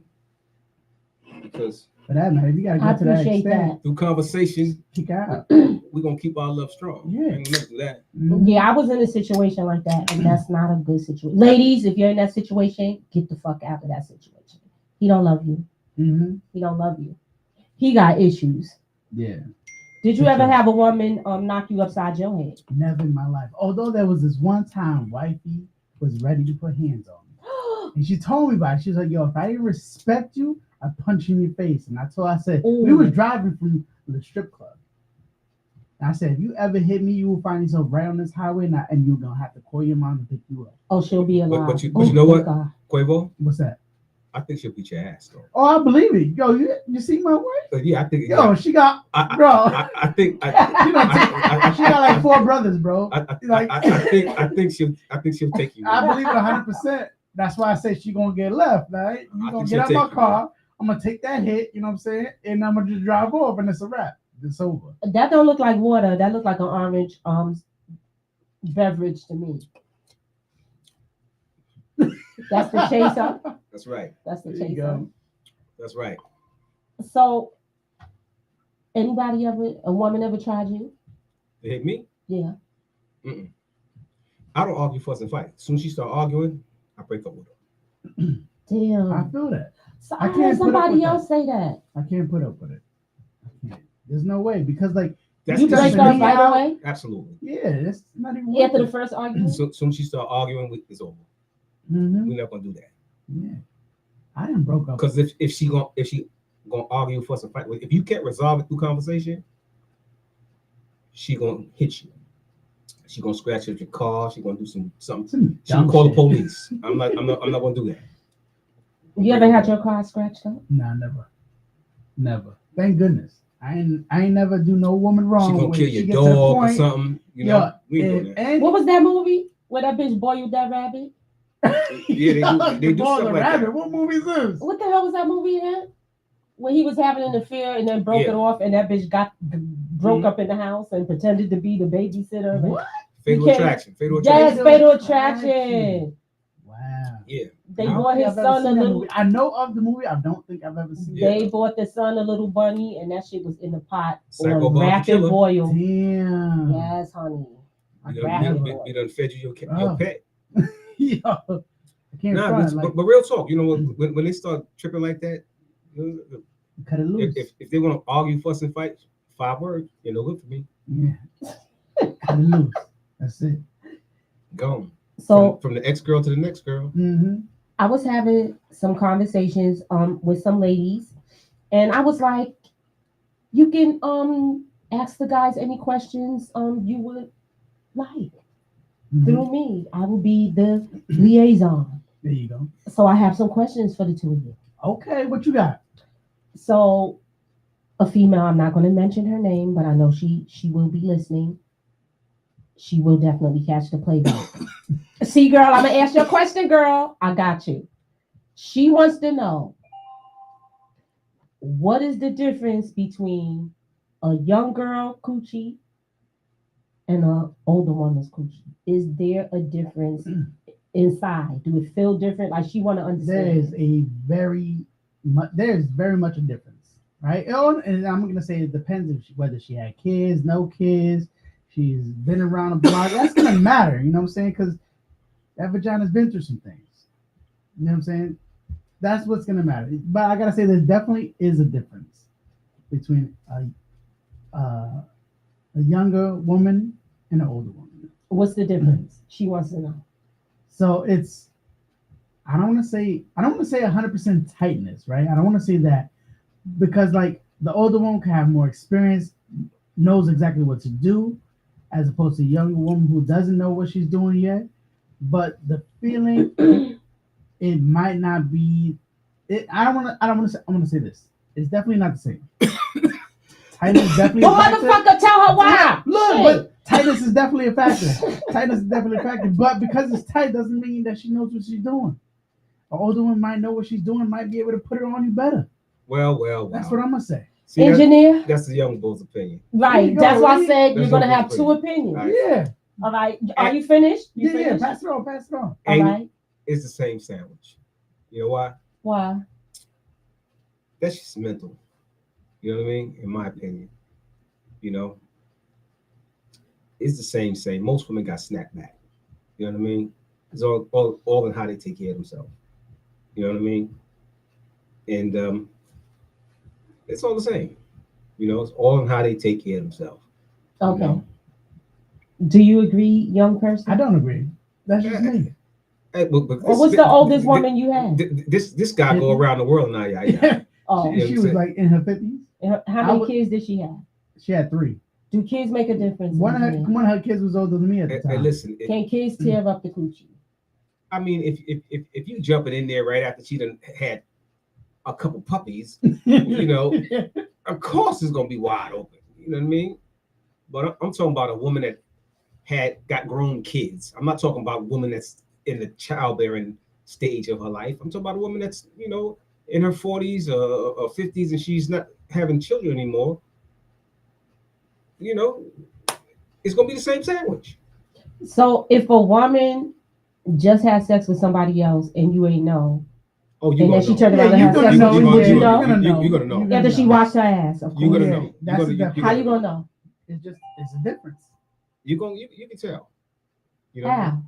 Speaker 4: Because
Speaker 3: For that matter, if you gotta
Speaker 2: I
Speaker 3: go to that
Speaker 2: appreciate
Speaker 3: extent,
Speaker 4: through conversation,
Speaker 3: kick out.
Speaker 4: we're going to keep our love strong.
Speaker 3: Yeah.
Speaker 4: I ain't gonna do that.
Speaker 3: Mhm.
Speaker 2: Yeah, I was in a situation like that, and that's not a good situation. Ladies, if you're in that situation, get the fuck out of that situation. He don't love you.
Speaker 3: Mhm.
Speaker 2: He don't love you. He got issues.
Speaker 3: Yeah.
Speaker 2: Did you
Speaker 3: For
Speaker 2: ever
Speaker 3: sure.
Speaker 2: have a woman knock you upside your head?
Speaker 3: Never in my life. Although there was this one time wifey was ready to put hands on me. And she told me about it. She was like, yo, if I didn't respect you, I'd punch you in your face. And I told her, I said, we
Speaker 2: Ooh.
Speaker 3: was driving from the strip club. And I said, if you ever hit me, you will find yourself right on this highway and you're going to have to call your mom to pick you up.
Speaker 2: Oh, she'll be alive.
Speaker 4: but you
Speaker 2: Oh,
Speaker 4: know what?
Speaker 2: God.
Speaker 4: Quavo,
Speaker 3: What's that?
Speaker 4: I think she'll beat your ass, though.
Speaker 3: Oh, I believe it. Yo, you see my wife?
Speaker 4: But yeah, I think.
Speaker 3: Yo, she got, bro.
Speaker 4: I think.
Speaker 3: She got like 4 brothers, bro.
Speaker 4: I think she'll take you.
Speaker 3: I believe it 100%. That's why I say she gonna get left, right? You
Speaker 4: I
Speaker 3: gonna
Speaker 4: think
Speaker 3: get out
Speaker 4: she'll
Speaker 3: my
Speaker 4: take you,
Speaker 3: car. I'm gonna take that hit, you know what I'm saying? And I'm gonna just drive off and it's a wrap. It's over.
Speaker 2: That don't look like water. That look like an orange beverage to me. That's the chaser.
Speaker 4: That's right.
Speaker 2: That's the
Speaker 3: There you
Speaker 2: chaser.
Speaker 3: go.
Speaker 4: That's right.
Speaker 2: So, a woman ever tried you?
Speaker 4: They hit me.
Speaker 2: Yeah.
Speaker 4: Mm-mm. I don't argue, fuss, and fight. As soon as she start arguing, I break up with her.
Speaker 3: I
Speaker 2: Damn.
Speaker 3: feel that.
Speaker 2: So
Speaker 3: I
Speaker 2: I heard
Speaker 3: can't put up
Speaker 2: somebody
Speaker 3: with
Speaker 2: else say that.
Speaker 3: I can't put up with it. I can't. There's no way because like
Speaker 4: That's
Speaker 2: You break
Speaker 3: stressing
Speaker 2: up
Speaker 3: me
Speaker 2: right
Speaker 3: out.
Speaker 2: away
Speaker 4: Absolutely.
Speaker 3: Yeah, it's not even worth
Speaker 2: after the
Speaker 3: it.
Speaker 2: first argument.
Speaker 4: So soon as she start arguing, it's over.
Speaker 3: Mhm.
Speaker 4: We're not gonna do that.
Speaker 3: Yeah, I didn't broke up.
Speaker 4: Because if she gonna argue for some fight, if you can't resolve it through conversation, she gonna hit you. She gonna scratch at your car. She gonna do something.
Speaker 3: Some
Speaker 4: She gonna
Speaker 3: dumb
Speaker 4: call the
Speaker 3: shit.
Speaker 4: police. I'm not gonna do that.
Speaker 2: You ever had your car scratched up?
Speaker 3: Nah, never. Thank goodness. I ain't never do no woman wrong.
Speaker 4: She gonna
Speaker 3: when
Speaker 4: kill
Speaker 3: she
Speaker 4: your
Speaker 3: gets to the
Speaker 4: dog or
Speaker 3: point-
Speaker 4: something. You know, we ain't doing that.
Speaker 3: and
Speaker 2: What was that movie where that bitch boiled that rabbit?
Speaker 4: Yeah, they do
Speaker 3: Ball
Speaker 4: stuff
Speaker 3: the
Speaker 4: like
Speaker 3: rabbit.
Speaker 4: that.
Speaker 3: What movie is this?
Speaker 2: What the hell was that movie in? When he was having an affair and then broke
Speaker 4: Yeah.
Speaker 2: it off, and that bitch broke
Speaker 4: Mhm.
Speaker 2: up in the house and pretended to be the babysitter.
Speaker 3: What?
Speaker 4: Fatal
Speaker 2: You can't-
Speaker 4: Attraction. Fatal
Speaker 2: Yes,
Speaker 4: Attraction.
Speaker 2: Fatal
Speaker 3: Attraction.
Speaker 2: Attraction.
Speaker 3: Wow.
Speaker 4: Yeah.
Speaker 2: They
Speaker 3: I don't
Speaker 2: bought
Speaker 3: think
Speaker 2: his
Speaker 3: I've ever
Speaker 2: son a
Speaker 3: seen that
Speaker 2: little.
Speaker 3: movie. I know of the movie. I don't think I've ever seen
Speaker 4: Yeah.
Speaker 2: They bought the son a little bunny, and that shit was in the pot
Speaker 4: Psycho
Speaker 2: on
Speaker 4: Bob the
Speaker 2: rapid
Speaker 4: Killer.
Speaker 2: boil.
Speaker 3: it. Damn.
Speaker 2: Yes, honey.
Speaker 3: I
Speaker 4: You
Speaker 3: can't
Speaker 2: Rapid
Speaker 4: done,
Speaker 2: boil.
Speaker 4: we done fed you your
Speaker 3: Oh.
Speaker 4: pet.
Speaker 3: Yo, I can't
Speaker 4: Nah,
Speaker 3: front, like,
Speaker 4: but real talk. You know what? When they start tripping like that,
Speaker 3: cut it loose.
Speaker 4: if they want to argue, fuss, and fight, 5 words, you know, good for me.
Speaker 3: Yeah. Cut it loose. That's it.
Speaker 4: Gone.
Speaker 2: So
Speaker 4: from the ex girl to the next girl.
Speaker 3: Mm-hmm.
Speaker 2: I was having some conversations with some ladies, and I was like, you can ask the guys any questions you would like through me. I will be the liaison.
Speaker 3: There you go.
Speaker 2: So I have some questions for the two of you.
Speaker 3: Okay, what you got?
Speaker 2: So a female, I'm not going to mention her name, but I know she will be listening. She will definitely catch the playback. See, girl, I'm gonna ask you a question, girl. I got you. She wants to know, what is the difference between a young girl coochie and an older woman's coochie? Is there a difference inside? Do it feel different? Like she want to understand.
Speaker 3: There's very much a difference, right? And I'm gonna say it depends whether she had kids, no kids, she's been around a block. That's gonna matter, you know what I'm saying? Because that vagina's been through some things. You know what I'm saying? That's what's gonna matter. But I gotta say, there definitely is a difference between a younger woman and an older woman.
Speaker 2: What's the difference? She wants to know.
Speaker 3: So it's, I don't want to say 100% tightness, right? I don't want to say that because like the older one can have more experience, knows exactly what to do, as opposed to a younger woman who doesn't know what she's doing yet. But the feeling, it might not be. I'm gonna say this. It's definitely not the same. Tightness is definitely.
Speaker 2: Well, motherfucker, tell her why.
Speaker 3: Look, but tightness is definitely a factor. Tightness is definitely a factor. But because it's tight doesn't mean that she knows what she's doing. An older one might know what she's doing, might be able to put it on you better.
Speaker 4: Well.
Speaker 3: That's what I'm gonna say.
Speaker 4: See,
Speaker 2: Engineer.
Speaker 4: that's the young bull's opinion.
Speaker 2: Right. That's why I said you're
Speaker 4: That's
Speaker 2: gonna
Speaker 4: your
Speaker 2: have two opinions.
Speaker 4: Right.
Speaker 3: Yeah.
Speaker 2: All right. Are you finished? You
Speaker 3: Yeah.
Speaker 2: finished?
Speaker 3: Pass it on.
Speaker 2: All
Speaker 4: And
Speaker 2: right.
Speaker 4: it's the same sandwich. You know why?
Speaker 2: Why?
Speaker 4: That's just mental. You know what I mean? In my opinion. You know, it's the same. Most women got snapped back. You know what I mean? It's all in how they take care of themselves. You know what I mean? And it's all the same. You know, it's all in how they take care of themselves.
Speaker 2: Okay.
Speaker 4: You know?
Speaker 2: Do you agree, young person?
Speaker 3: I don't agree. That's just me.
Speaker 4: Hey, but
Speaker 2: Or what's the oldest woman you had?
Speaker 4: This guy go around the world now. Yeah.
Speaker 2: Oh,
Speaker 4: Yeah.
Speaker 3: She was like in her 50s.
Speaker 2: how many kids did she have?
Speaker 3: She had 3.
Speaker 2: Do kids make a difference?
Speaker 3: One
Speaker 2: Engineer?
Speaker 3: of her kids was older than me at the
Speaker 4: And
Speaker 3: time.
Speaker 4: listen,
Speaker 2: Can kids tear up the coochie?
Speaker 4: I mean, if you jumping in there right after she done had a couple puppies, you know, of course it's gonna be wide open. You know what I mean? But I'm talking about a woman that got grown kids. I'm not talking about a woman that's in the childbearing stage of her life. I'm talking about a woman that's, you know, in her 40s or 50s and she's not having children anymore. You know, it's gonna be the same sandwich.
Speaker 2: So if a woman just had sex with somebody else and you ain't know,
Speaker 4: Oh, you
Speaker 2: and
Speaker 4: gonna
Speaker 2: then she
Speaker 4: know.
Speaker 2: turned around and
Speaker 3: you
Speaker 2: had
Speaker 3: gonna
Speaker 2: sex
Speaker 3: know.
Speaker 2: with you, would you know?
Speaker 4: You're gonna know.
Speaker 2: After she washed her ass, of
Speaker 4: You're
Speaker 2: course.
Speaker 4: gonna know.
Speaker 3: That's
Speaker 2: How you gonna know?
Speaker 3: It's a difference.
Speaker 4: You can tell. You know,
Speaker 2: How?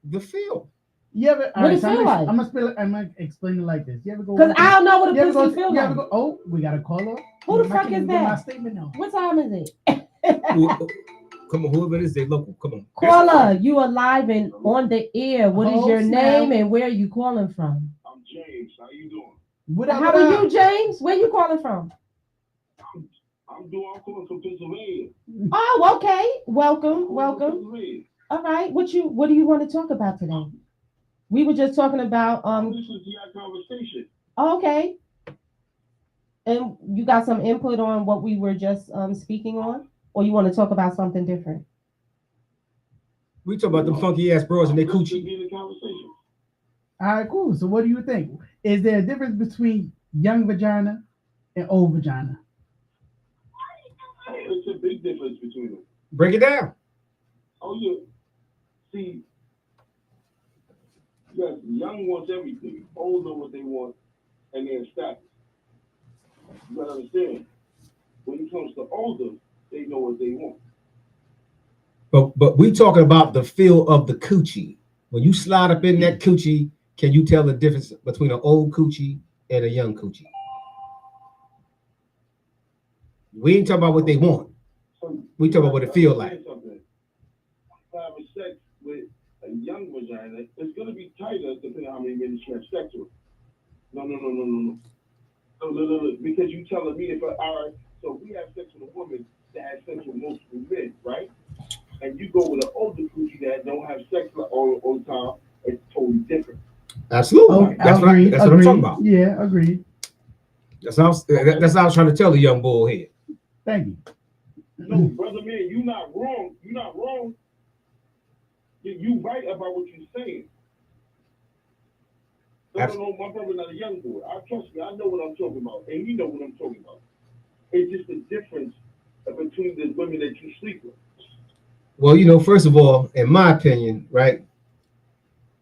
Speaker 4: the feel.
Speaker 3: You ever?
Speaker 2: What it feel like?
Speaker 3: I'm gonna explain it like this. You ever go?
Speaker 2: Because I don't know what a
Speaker 3: you ever
Speaker 2: pussy
Speaker 3: go,
Speaker 2: feel
Speaker 3: you
Speaker 2: like.
Speaker 3: ever go? Oh, we got a caller.
Speaker 2: Who the
Speaker 3: I
Speaker 2: fuck
Speaker 3: can't
Speaker 2: is
Speaker 3: even get my
Speaker 2: that?
Speaker 3: statement now.
Speaker 2: What time is it?
Speaker 4: Come on, whoever it is, they local. Come on.
Speaker 2: Caller, you are live and on the air. What is your
Speaker 3: Oh,
Speaker 2: name
Speaker 3: snap.
Speaker 2: and where are you calling from?
Speaker 5: I'm James. How you doing?
Speaker 3: What up,
Speaker 2: How
Speaker 3: what
Speaker 2: are
Speaker 3: up?
Speaker 2: you, James? Where you calling from?
Speaker 5: I'm calling from Pennsylvania.
Speaker 2: Oh, okay. Welcome,
Speaker 5: I'm
Speaker 2: welcome.
Speaker 5: Pennsylvania.
Speaker 2: All right. What do you want to talk about today? We were just talking about
Speaker 5: This is your conversation.
Speaker 2: okay. And you got some input on what we were just speaking on? Or you want to talk about something different?
Speaker 4: We talk about them funky ass bros and they
Speaker 5: I'm listening
Speaker 4: coochie.
Speaker 5: to the conversation.
Speaker 3: All right, cool. So, what do you think? Is there a difference between young vagina and old vagina?
Speaker 5: Oh, it's a big difference between them.
Speaker 4: Break it down.
Speaker 5: Oh, yeah. See, yes, young wants everything. Old know what they want, and they're established. You gotta understand. When it comes to older, they know what they want.
Speaker 4: But we talking about the feel of the coochie. When you slide up in that coochie, can you tell the difference between an old coochie and a young coochie? We ain't talking about what they want.
Speaker 5: So
Speaker 4: We talk about what it feel like.
Speaker 5: Something. Having sex with a young vagina, it's gonna be tighter depending on how many minutes you have sex with. No. No. Because you telling me if so we have sex with a woman that has sex with multiple men, right? And you go with an older coochie that don't have sex all the time, it's totally different.
Speaker 4: Absolutely.
Speaker 3: Oh,
Speaker 4: That's what I'm talking about.
Speaker 3: Yeah, agreed.
Speaker 4: That's what I was trying to tell the young bull here.
Speaker 3: Thank you.
Speaker 5: No, brother man, you not wrong. You not wrong. You right about what you're saying. No, my brother not a young boy. Trust me, I know what I'm talking about, and you know what I'm talking about. It's just the difference between the women that you sleep with.
Speaker 4: Well, first of all, in my opinion, right,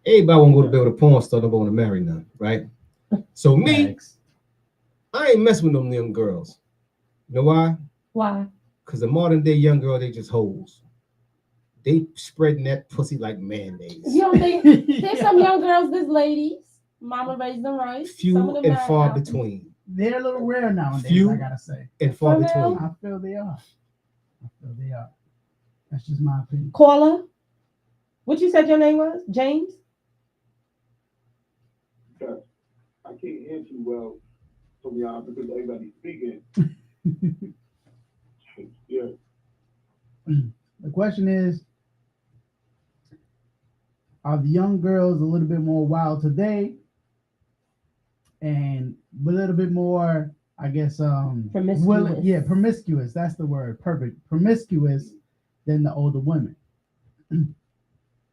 Speaker 4: everybody want to go to bed with a porn star, don't want to marry none, right? So me,
Speaker 3: Thanks.
Speaker 4: I ain't messing with them young girls. You know why?
Speaker 2: Why?
Speaker 4: Because the modern day young girl, they just hoes. They spreading that pussy like mayonnaise.
Speaker 2: You don't think there's some young girls, there's ladies. Mama raised them right.
Speaker 4: Few and far between.
Speaker 3: They're a little rare nowadays,
Speaker 4: Few
Speaker 3: I gotta say.
Speaker 4: and far
Speaker 2: For
Speaker 4: between.
Speaker 2: real?
Speaker 3: I feel they are. That's just my opinion.
Speaker 2: Caller, what you said your name was? James?
Speaker 5: Because I can't hear too well from y'all because everybody's speaking. Yeah.
Speaker 3: The question is, are the young girls a little bit more wild today and a little bit more, I guess,
Speaker 2: Promiscuous.
Speaker 3: Promiscuous. That's the word. Perfect. Promiscuous than the older women.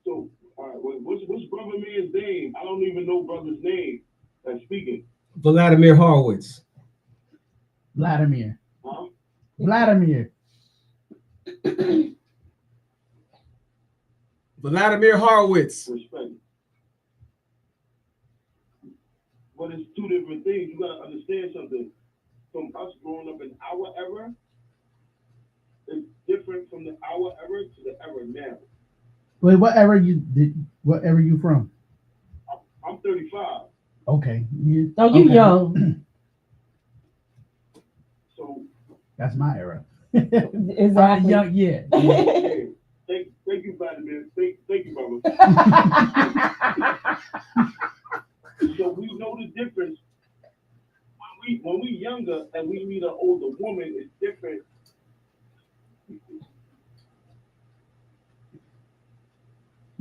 Speaker 5: So, all right, what's brother man's name? I don't even know brother's name that's speaking.
Speaker 4: Vladimir Horowitz.
Speaker 3: Vladimir.
Speaker 5: Huh?
Speaker 3: Vladimir.
Speaker 4: Vladimir Horowitz.
Speaker 5: Respect. But it's two different things. You gotta understand something. From us growing up in our era, it's different from our era to the era now.
Speaker 3: Wait, whatever you from?
Speaker 5: I'm 35.
Speaker 3: Okay.
Speaker 2: You
Speaker 3: okay.
Speaker 2: young.
Speaker 5: So
Speaker 3: That's my era.
Speaker 2: Exactly.
Speaker 3: Young, yeah.
Speaker 5: yeah. Thank you, Vladimir. Thank you, brother. So we know the difference. When we younger and we meet an older woman, it's different.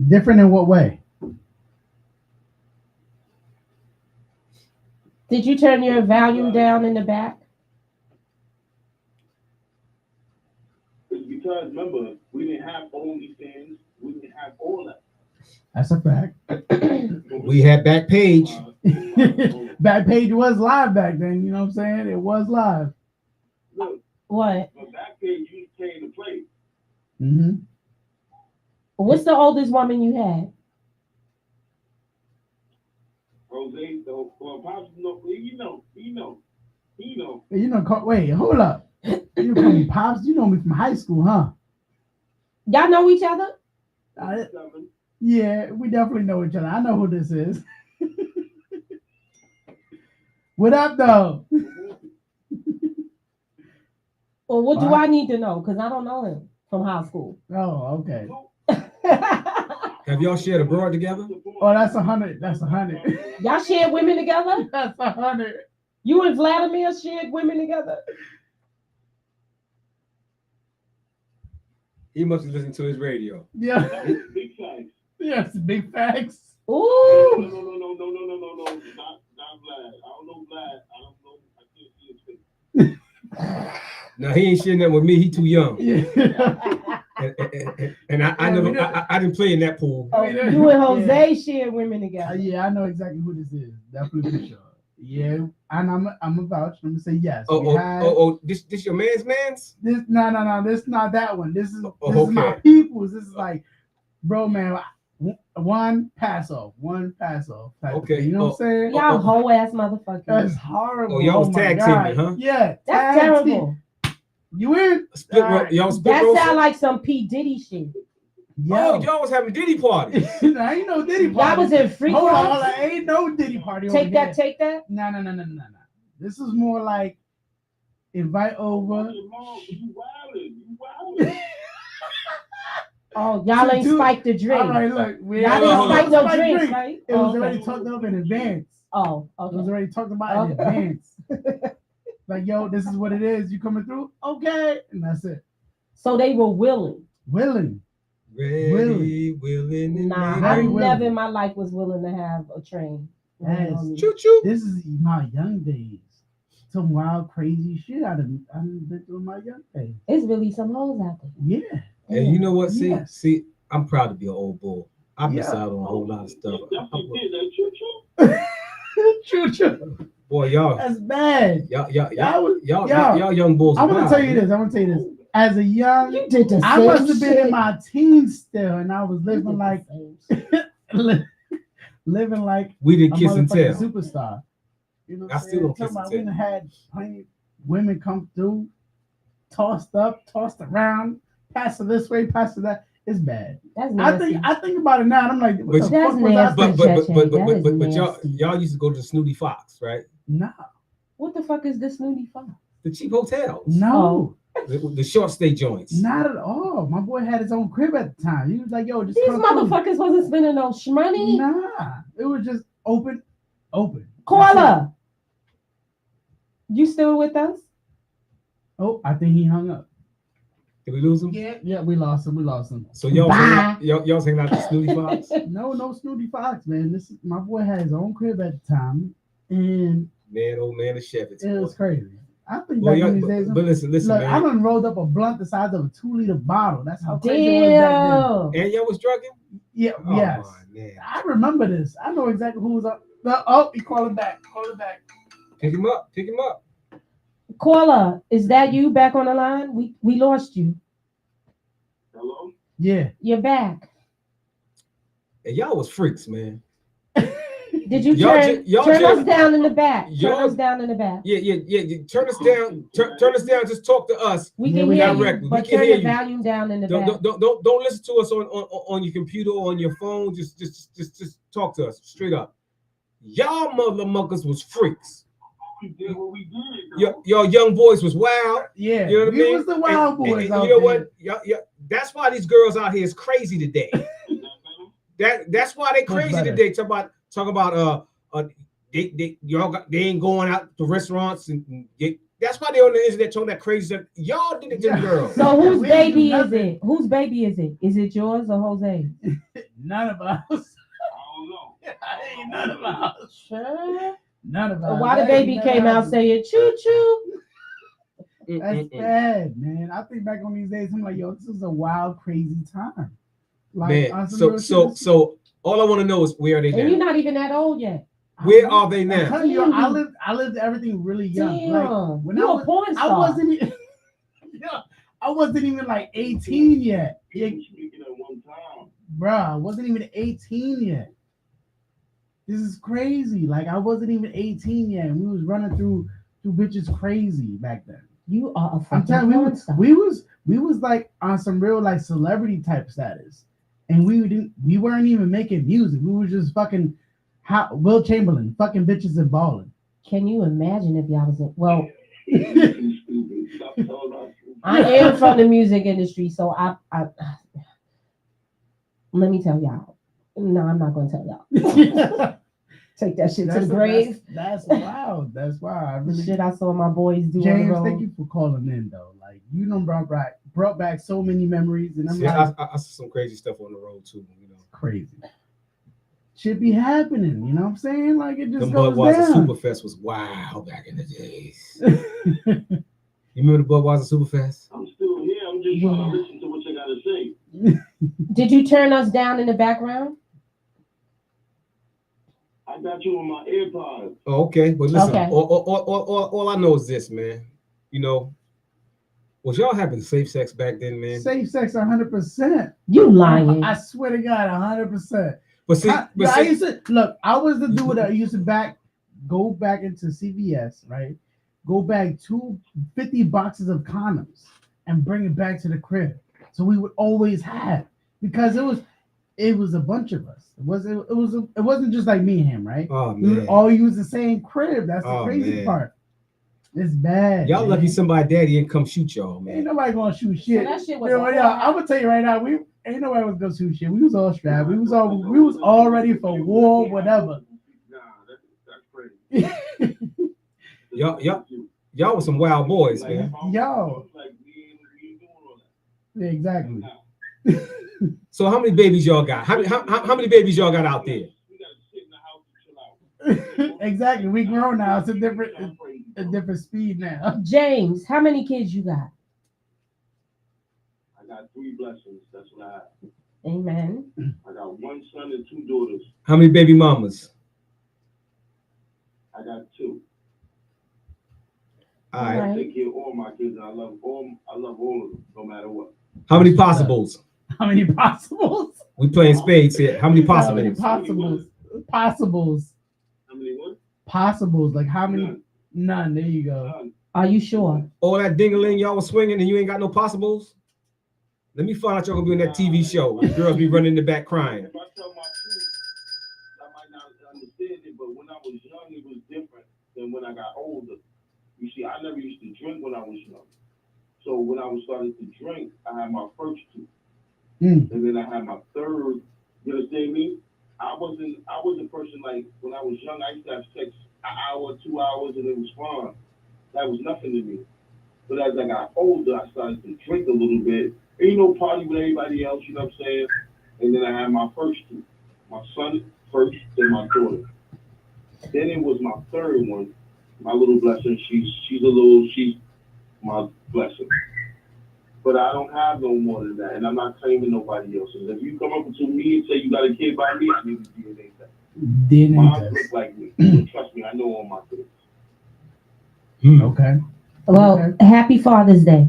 Speaker 3: Different in what way?
Speaker 2: Did you turn your volume down in the back?
Speaker 5: It's because remember, we didn't have OnlyFans, we didn't have all that.
Speaker 3: That's a fact.
Speaker 4: We had Backpage.
Speaker 3: Backpage was live back then, you know what I'm saying? It was live.
Speaker 5: Look,
Speaker 2: What?
Speaker 5: but Backpage you came to play.
Speaker 3: Mm-hmm.
Speaker 2: What's the oldest woman you had?
Speaker 5: Rose, well, Pops, you know.
Speaker 3: Wait, hold up. You call me Pops? You know me from high school, huh?
Speaker 2: Y'all know each other?
Speaker 3: Yeah, we definitely know each other. I know who this is. What up, though?
Speaker 2: Or what do
Speaker 3: What?
Speaker 2: I need to know? Because I don't know him from high school.
Speaker 3: Oh, okay.
Speaker 4: Have y'all shared a broad together?
Speaker 3: Oh, that's 100. That's 100.
Speaker 2: Y'all shared women together?
Speaker 3: That's 100.
Speaker 2: You and Vladimir shared women together?
Speaker 4: He must have listened to his radio.
Speaker 3: Yeah.
Speaker 5: Big facts.
Speaker 3: Yes, big facts.
Speaker 5: No,
Speaker 2: Ooh.
Speaker 5: no, not Vlad. I don't know Vlad. I don't know. I can't see his face.
Speaker 4: Now he ain't sharing that with me. He too young,
Speaker 3: Yeah.
Speaker 4: and I never, I didn't play in that pool.
Speaker 2: Oh, you and Jose shared women together.
Speaker 3: Yeah, I know exactly who this is. Definitely for sure. Yeah, and I'm a vouch. I'm gonna say yes.
Speaker 4: This your man's?
Speaker 3: This no. This not that one. This is my
Speaker 4: okay.
Speaker 3: people's. This is like, bro, man. One pass off.
Speaker 4: Okay.
Speaker 3: You know what I'm saying?
Speaker 2: Y'all whole ass motherfuckers.
Speaker 3: That's horrible.
Speaker 4: Oh, y'all was
Speaker 3: my
Speaker 4: tag
Speaker 3: God.
Speaker 4: teaming, huh?
Speaker 3: Yeah,
Speaker 2: That's
Speaker 3: tag
Speaker 2: terrible.
Speaker 3: team. You in?
Speaker 4: Split
Speaker 3: All
Speaker 4: row,
Speaker 3: right.
Speaker 4: y'all split
Speaker 2: That
Speaker 4: row
Speaker 2: sound
Speaker 4: shit?
Speaker 2: like some P. Diddy shit.
Speaker 4: Oh, y'all was having Diddy parties.
Speaker 3: I ain't no Diddy party.
Speaker 2: Y'all was in free
Speaker 3: Hold on,
Speaker 2: clubs?
Speaker 3: ain't no Diddy party.
Speaker 2: Take
Speaker 3: over
Speaker 2: that,
Speaker 3: here.
Speaker 2: take that.
Speaker 3: No. This is more like invite over.
Speaker 5: You wildin'.
Speaker 2: Oh, y'all ain't
Speaker 3: Two-
Speaker 2: spiked the drink.
Speaker 3: All right, look,
Speaker 2: Y'all didn't spike no drinks, right?
Speaker 3: It was
Speaker 2: Okay.
Speaker 3: already talked up in advance.
Speaker 2: Oh,
Speaker 3: It was
Speaker 2: okay.
Speaker 3: already talked about in advance. Like, yo, this is what it is. You coming through? Okay, and that's it.
Speaker 2: So they were willing.
Speaker 3: Willing.
Speaker 4: Ready, willing, and
Speaker 2: Nah,
Speaker 3: Very
Speaker 2: I
Speaker 3: willing.
Speaker 2: never in my life was willing to have a train.
Speaker 3: Yes.
Speaker 4: choo choo.
Speaker 3: This is my young days. Some wild, crazy shit I done been through in my young days.
Speaker 2: It's really some hoes out there.
Speaker 3: Yeah.
Speaker 4: And you know what?
Speaker 3: Yes.
Speaker 4: See, I'm proud to be an old bull. I miss
Speaker 3: Yeah.
Speaker 4: out on a whole lot of stuff.
Speaker 3: Choo-choo.
Speaker 4: Boy, y'all
Speaker 3: That's bad.
Speaker 4: y'all
Speaker 3: Yo,
Speaker 4: young bulls.
Speaker 3: I want
Speaker 4: wild,
Speaker 3: to tell you
Speaker 4: man.
Speaker 3: this. I want to tell you this. As a young,
Speaker 2: You did the
Speaker 3: I
Speaker 2: same
Speaker 3: must have been
Speaker 2: shit.
Speaker 3: in my teens still, and I was
Speaker 2: You did
Speaker 3: living
Speaker 2: the
Speaker 3: like
Speaker 2: same shit.
Speaker 3: living like
Speaker 4: We
Speaker 3: a
Speaker 4: didn't kiss and
Speaker 3: motherfucking
Speaker 4: tell.
Speaker 3: superstar. You know what
Speaker 4: I
Speaker 3: I'm
Speaker 4: still
Speaker 3: saying?
Speaker 4: don't
Speaker 3: Talking
Speaker 4: kiss and
Speaker 3: about we
Speaker 4: tell.
Speaker 3: done had plenty women come through, tossed up, tossed around, pass it this way, pass it that. It's bad.
Speaker 2: That's
Speaker 3: I
Speaker 2: nasty.
Speaker 3: think about it now, and I'm like, what
Speaker 4: But
Speaker 3: the
Speaker 2: That's
Speaker 3: fuck was I
Speaker 2: nasty.
Speaker 3: thinking?
Speaker 4: But y'all
Speaker 2: nasty.
Speaker 4: y'all used to go to the Snooty Fox, right?
Speaker 3: Nah,
Speaker 2: What the fuck is this Snooty Fox?
Speaker 4: The cheap hotels.
Speaker 3: no,
Speaker 4: The short stay joints.
Speaker 3: not at all. My boy had his own crib at the time. He was like, yo, just
Speaker 2: These
Speaker 3: come through.
Speaker 2: motherfuckers wasn't spending no shmoney.
Speaker 3: Nah, it was just open.
Speaker 2: Koala, you still with us?
Speaker 3: Oh, I think he hung up.
Speaker 4: Did we lose them?
Speaker 3: Yeah, we lost him.
Speaker 4: So y'all was
Speaker 2: Bye.
Speaker 4: hanging out the Snooty Fox?
Speaker 3: No Snooty Fox, man. My boy had his own crib at the time, and
Speaker 4: Man, old man, the Chevy.
Speaker 3: it was crazy. I think
Speaker 4: Well,
Speaker 3: back
Speaker 4: y'all,
Speaker 3: in these days,
Speaker 4: but listen,
Speaker 3: look, I
Speaker 4: man.
Speaker 3: done rolled up a blunt the size of a 2-liter bottle. That's how crazy it was back then.
Speaker 2: Damn.
Speaker 4: And y'all was drugging?
Speaker 3: Yeah,
Speaker 4: Oh,
Speaker 3: yes.
Speaker 4: man.
Speaker 3: I remember this. I know exactly who was up. Oh, he called it back.
Speaker 4: Pick him up.
Speaker 2: Koala, is that you back on the line? We lost you.
Speaker 5: Hello?
Speaker 3: Yeah.
Speaker 2: You're back.
Speaker 4: And y'all was freaks, man.
Speaker 2: Did you
Speaker 4: Y'all
Speaker 2: turn
Speaker 4: y'all
Speaker 2: us
Speaker 4: just-
Speaker 2: down in the back? Turn
Speaker 4: y'all-
Speaker 2: us down in the back.
Speaker 4: Yeah. Turn us down. Turn us down. Just talk to us.
Speaker 2: We
Speaker 3: Yeah,
Speaker 2: can
Speaker 3: we
Speaker 2: hear
Speaker 4: directly.
Speaker 2: you,
Speaker 4: We
Speaker 2: but
Speaker 4: can
Speaker 2: turn
Speaker 4: hear
Speaker 2: the
Speaker 4: you.
Speaker 2: volume down in the back.
Speaker 4: Don't listen to us on your computer or on your phone. Just talk to us straight up. Y'all motherfuckers was freaks.
Speaker 5: We did what we did.
Speaker 4: Y'all young boys was wild.
Speaker 3: Yeah.
Speaker 4: You know what I
Speaker 3: we
Speaker 4: mean?
Speaker 3: was the wild boys
Speaker 4: And
Speaker 3: out
Speaker 4: you know
Speaker 3: there.
Speaker 4: what? Yeah. That's why these girls out here is crazy today. That's why they crazy
Speaker 3: better.
Speaker 4: today. Talk about they ain't going out to restaurants and get. That's why they on the internet talking that crazy stuff. Y'all did it to the girls.
Speaker 2: So whose
Speaker 3: We didn't do
Speaker 2: baby is
Speaker 3: nothing.
Speaker 2: it? Whose baby is it? Is it yours or Jose?
Speaker 3: None of us.
Speaker 5: I don't know.
Speaker 3: Ain't none of us.
Speaker 2: Sure.
Speaker 3: None of us.
Speaker 2: Why the
Speaker 3: That
Speaker 2: baby
Speaker 3: ain't
Speaker 2: came
Speaker 3: never
Speaker 2: out
Speaker 3: happened.
Speaker 2: saying choo choo?
Speaker 3: That's bad, man. I think back on these days, I'm like, yo, this is a wild, crazy time. Like,
Speaker 4: Man,
Speaker 3: on some
Speaker 4: so
Speaker 3: real
Speaker 4: so
Speaker 3: shit,
Speaker 4: so all I want to know is where are they
Speaker 2: And you're
Speaker 4: now?
Speaker 2: not even that old yet.
Speaker 4: Where are they
Speaker 3: I'm
Speaker 4: now?
Speaker 3: telling you, I lived everything really young.
Speaker 2: Damn.
Speaker 3: Like when
Speaker 2: You
Speaker 3: I
Speaker 2: a
Speaker 3: was,
Speaker 2: porn
Speaker 3: I
Speaker 2: star.
Speaker 3: wasn't even, yeah, I wasn't even like 18 yet. Yeah,
Speaker 5: We speaking at one time.
Speaker 3: bruh, I wasn't even 18 yet. This is crazy. Like I wasn't even 18 yet, and we was running through bitches crazy back then.
Speaker 2: You are a
Speaker 3: I'm
Speaker 2: fucking
Speaker 3: telling you,
Speaker 2: porn star.
Speaker 3: we was like on some real like celebrity type status. and we weren't even making music. We were just fucking Will Chamberlain, fucking bitches and balling.
Speaker 2: Can you imagine if y'all was in? Well,
Speaker 5: You stupid. Stop telling us.
Speaker 2: I am from the music industry, so I let me tell y'all. No, I'm not going to tell y'all. Take that shit to the grave.
Speaker 3: That's wild. That's wild. I really,
Speaker 2: Shit I saw my boys do on the
Speaker 3: James,
Speaker 2: road.
Speaker 3: thank you for calling in though. Like you know, brought back so many memories, and I'm
Speaker 4: See,
Speaker 3: like,
Speaker 4: I saw some crazy stuff on the road too. You know,
Speaker 3: crazy. Should be happening. You know what I'm saying? Like it just
Speaker 4: them
Speaker 3: goes
Speaker 4: Budweiser
Speaker 3: down.
Speaker 4: Superfest was wild back in the days. You remember the Budweiser Superfest?
Speaker 5: I'm still here. I'm just trying to listen to what you got to say.
Speaker 2: Did you turn us down in the background?
Speaker 5: I got you on my AirPods.
Speaker 4: Oh, okay. But listen,
Speaker 2: Okay.
Speaker 4: all I know is this, man. You know, was y'all having safe sex back then, man?
Speaker 3: Safe sex 100%.
Speaker 2: You lying.
Speaker 3: I swear to God, 100%.
Speaker 4: But see,
Speaker 3: I used to look. I was the dude that used to go back into CVS, right? Go back 250 boxes of condoms and bring it back to the crib. So we would always have because it was a bunch of us. It wasn't just like me and him, right?
Speaker 4: Oh
Speaker 3: We would
Speaker 4: man,
Speaker 3: all use the same crib. That's the
Speaker 4: Oh,
Speaker 3: crazy
Speaker 4: man.
Speaker 3: part. It's bad.
Speaker 4: y'all
Speaker 3: man.
Speaker 4: lucky somebody daddy didn't come shoot y'all,
Speaker 3: Ain't
Speaker 4: man.
Speaker 3: nobody gonna shoot shit.
Speaker 2: that shit was
Speaker 3: You know,
Speaker 2: a
Speaker 3: I'm gonna tell you right now, we ain't nobody was gonna shoot shit. We was all strapped. We was all ready for war, whatever.
Speaker 5: Nah, that's crazy.
Speaker 4: Y'all was some wild boys,
Speaker 5: Like,
Speaker 4: man.
Speaker 5: if I'm-
Speaker 3: Yo.
Speaker 5: like, we ain't doing all that.
Speaker 3: Yeah, exactly.
Speaker 4: So how many babies y'all got? How many babies y'all got out there?
Speaker 5: We gotta sit in the house and chill out.
Speaker 3: Exactly. We grown now. It's a different speed now.
Speaker 2: James, how many kids you got?
Speaker 5: I got 3 blessings. That's what I have.
Speaker 2: Amen.
Speaker 5: I got 1 son and 2 daughters.
Speaker 4: How many baby mamas?
Speaker 5: I got 2.
Speaker 4: All right.
Speaker 5: I take care of all my kids, and I love all of them, no matter what.
Speaker 4: How many possibles?
Speaker 3: How many possibles?
Speaker 4: We playing spades here. How many
Speaker 3: How many
Speaker 4: possibles?
Speaker 3: possibles?
Speaker 5: How many what?
Speaker 3: Possibles. Like how many?
Speaker 5: None.
Speaker 3: None. There you go.
Speaker 5: None.
Speaker 2: Are you sure?
Speaker 4: All that ding-a-ling y'all was swinging and you ain't got no possibles? Let me find out y'all gonna be on that TV show where girls be running in the back crying.
Speaker 5: If I tell my truth, I might not understand it, but when I was young, it was different than when I got older. You see, I never used to drink when I was young. So when I was starting to drink, I had my first 2. And then I had my third. You understand me? I wasn't a person like when I was young, I used to have sex an hour, 2 hours, and it was fun. That was nothing to me. But as I got older, I started to drink a little bit. And, you know, party with everybody else, you know what I'm saying? And then I had my first 2. My son first, then my daughter. Then it was my third one, my little blessing. She's my blessing. But I don't have no more than that, and I'm not claiming nobody else's. If you come up to me and say you got a kid by me, I need a DNA test.
Speaker 3: DNA
Speaker 5: Mine
Speaker 3: test.
Speaker 5: look like me. So trust me, I know all my kids.
Speaker 3: Okay.
Speaker 2: Well,
Speaker 3: Okay.
Speaker 2: happy Father's Day.